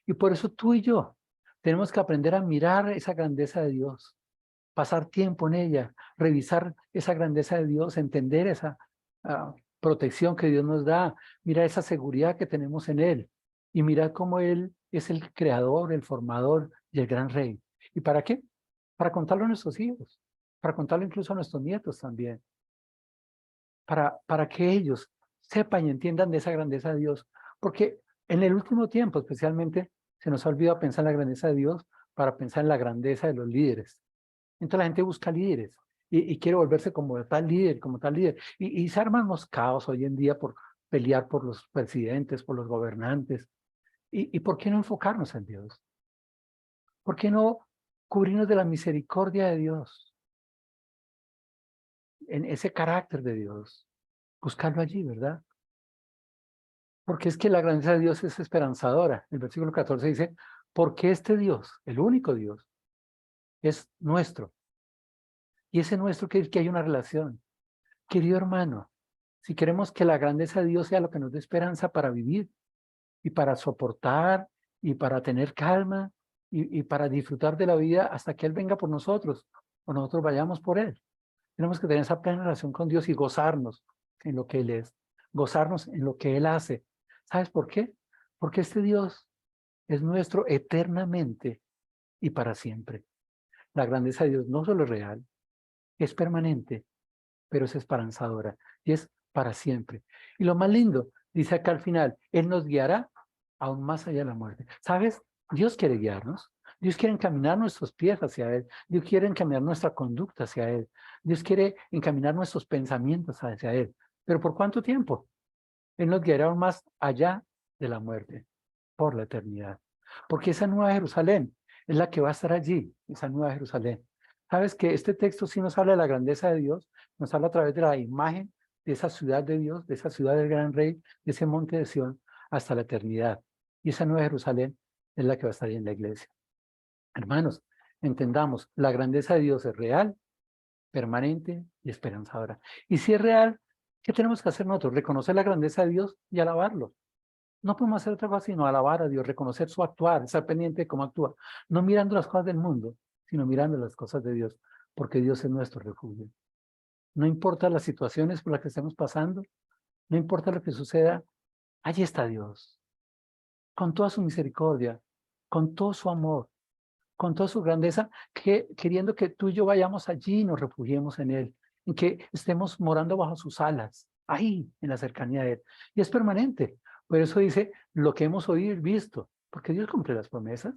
Y por eso tú y yo tenemos que aprender a mirar esa grandeza de Dios, pasar tiempo en ella, revisar esa grandeza de Dios, entender esa protección que Dios nos da, mirar esa seguridad que tenemos en Él y mirar cómo Él es el creador, el formador y el gran rey. ¿Y para qué? Para contarlo a nuestros hijos, para contarlo incluso a nuestros nietos también, para que ellos sepan y entiendan de esa grandeza de Dios. Porque en el último tiempo especialmente se nos ha olvidado pensar en la grandeza de Dios para pensar en la grandeza de los líderes. Entonces la gente busca líderes y quiere volverse como tal líder, como tal líder. Y se arman los caos hoy en día por pelear por los presidentes, por los gobernantes. ¿Y por qué no enfocarnos en Dios? ¿Por qué no cubrirnos de la misericordia de Dios? En ese carácter de Dios. Buscarlo allí, ¿verdad? Porque es que la grandeza de Dios es esperanzadora. El versículo 14 dice, porque este Dios, el único Dios, es nuestro. Y ese nuestro quiere decir que hay una relación. Querido hermano, si queremos que la grandeza de Dios sea lo que nos dé esperanza para vivir y para soportar y para tener calma y para disfrutar de la vida hasta que Él venga por nosotros o nosotros vayamos por Él. Tenemos que tener esa plena relación con Dios y gozarnos en lo que Él es, gozarnos en lo que Él hace. ¿Sabes por qué? Porque este Dios es nuestro eternamente y para siempre. La grandeza de Dios no solo es real, es permanente, pero es esperanzadora y es para siempre. Y lo más lindo, dice acá al final, Él nos guiará aún más allá de la muerte. ¿Sabes? Dios quiere guiarnos. Dios quiere encaminar nuestros pies hacia Él. Dios quiere encaminar nuestra conducta hacia Él. Dios quiere encaminar nuestros pensamientos hacia Él. ¿Pero por cuánto tiempo? Él nos guiará aún más allá de la muerte, por la eternidad. Porque esa nueva Jerusalén es la que va a estar allí, esa nueva Jerusalén. Sabes que este texto sí nos habla de la grandeza de Dios, nos habla a través de la imagen de esa ciudad de Dios, de esa ciudad del gran rey, de ese monte de Sión, hasta la eternidad. Y esa nueva Jerusalén es la que va a estar ahí en la iglesia. Hermanos, entendamos, la grandeza de Dios es real, permanente y esperanzadora. Y si es real, ¿qué tenemos que hacer nosotros? Reconocer la grandeza de Dios y alabarlo. No podemos hacer otra cosa sino alabar a Dios, reconocer su actuar, estar pendiente de cómo actúa. No mirando las cosas del mundo, sino mirando las cosas de Dios, porque Dios es nuestro refugio. No importa las situaciones por las que estemos pasando, no importa lo que suceda, allí está Dios. con toda su misericordia, con todo su amor, con toda su grandeza, queriendo que tú y yo vayamos allí y nos refugiemos en Él, en que estemos morando bajo sus alas, ahí, en la cercanía de Él. Y es permanente. Por eso dice lo que hemos oído y visto, porque Dios cumple las promesas.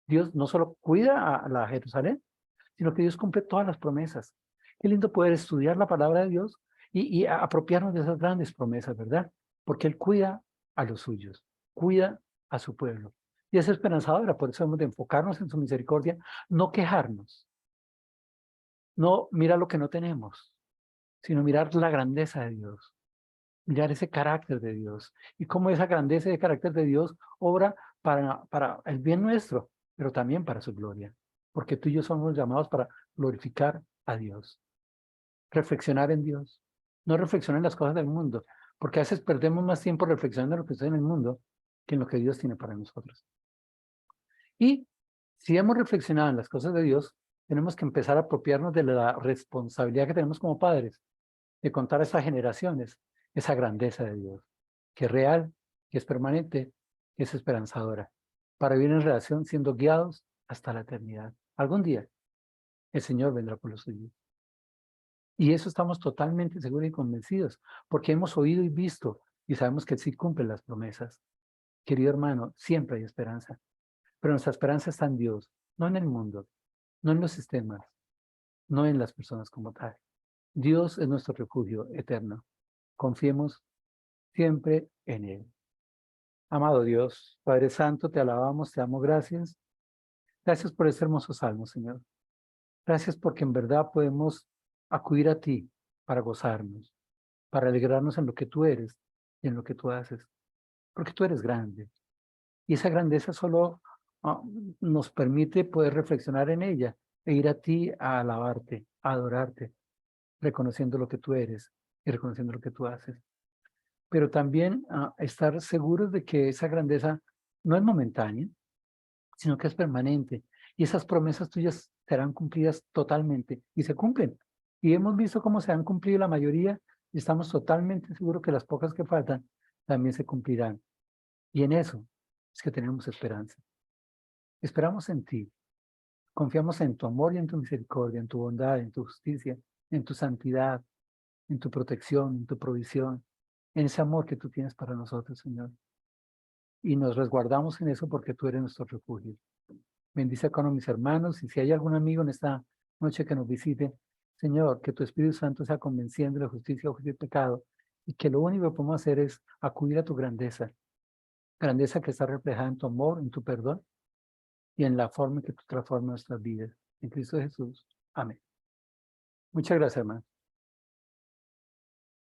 Dios no solo cuida a la Jerusalén, sino que Dios cumple todas las promesas. Qué lindo poder estudiar la palabra de Dios y apropiarnos de esas grandes promesas, ¿verdad? Porque Él cuida a los suyos, cuida a su pueblo. Y es esperanzadora, por eso hemos de enfocarnos en su misericordia, no quejarnos, no mirar lo que no tenemos, sino mirar la grandeza de Dios, mirar ese carácter de Dios y cómo esa grandeza y ese carácter de Dios obra para el bien nuestro, pero también para su gloria, porque tú y yo somos llamados para glorificar a Dios, reflexionar en Dios, no reflexionar en las cosas del mundo, porque a veces perdemos más tiempo reflexionando en lo que está en el mundo que en lo que Dios tiene para nosotros. Y si hemos reflexionado en las cosas de Dios, tenemos que empezar a apropiarnos de la responsabilidad que tenemos como padres, de contar a estas generaciones esa grandeza de Dios, que es real, que es permanente, que es esperanzadora, para vivir en relación siendo guiados hasta la eternidad. Algún día el Señor vendrá por los suyos. Y eso estamos totalmente seguros y convencidos, porque hemos oído y visto y sabemos que Él sí cumple las promesas. Querido hermano, siempre hay esperanza, pero nuestra esperanza está en Dios, no en el mundo, no en los sistemas, no en las personas como tal. Dios es nuestro refugio eterno. Confiemos siempre en Él. Amado Dios, Padre Santo, te alabamos, te damos gracias. Gracias por este hermoso salmo, Señor. Gracias porque en verdad podemos acudir a ti para gozarnos, para alegrarnos en lo que tú eres y en lo que tú haces, porque tú eres grande. Y esa grandeza solo nos permite poder reflexionar en ella e ir a ti a alabarte, a adorarte, reconociendo lo que tú eres y reconociendo lo que tú haces. Pero también estar seguros de que esa grandeza no es momentánea, sino que es permanente. Y esas promesas tuyas serán cumplidas totalmente y se cumplen. Y hemos visto cómo se han cumplido la mayoría y estamos totalmente seguros que las pocas que faltan también se cumplirán. Y en eso es que tenemos esperanza. Esperamos en ti, confiamos en tu amor y en tu misericordia, en tu bondad, en tu justicia, en tu santidad, en tu protección, en tu provisión, en ese amor que tú tienes para nosotros, Señor. Y nos resguardamos en eso porque tú eres nuestro refugio. Bendice a cada uno de mis hermanos y si hay algún amigo en esta noche que nos visite, Señor, que tu Espíritu Santo sea convenciendo de la justicia, juicio y pecado y que lo único que podemos hacer es acudir a tu grandeza, grandeza que está reflejada en tu amor, en tu perdón y en la forma en que tú transformas nuestras vidas. En Cristo Jesús. Amén. Muchas gracias, hermano.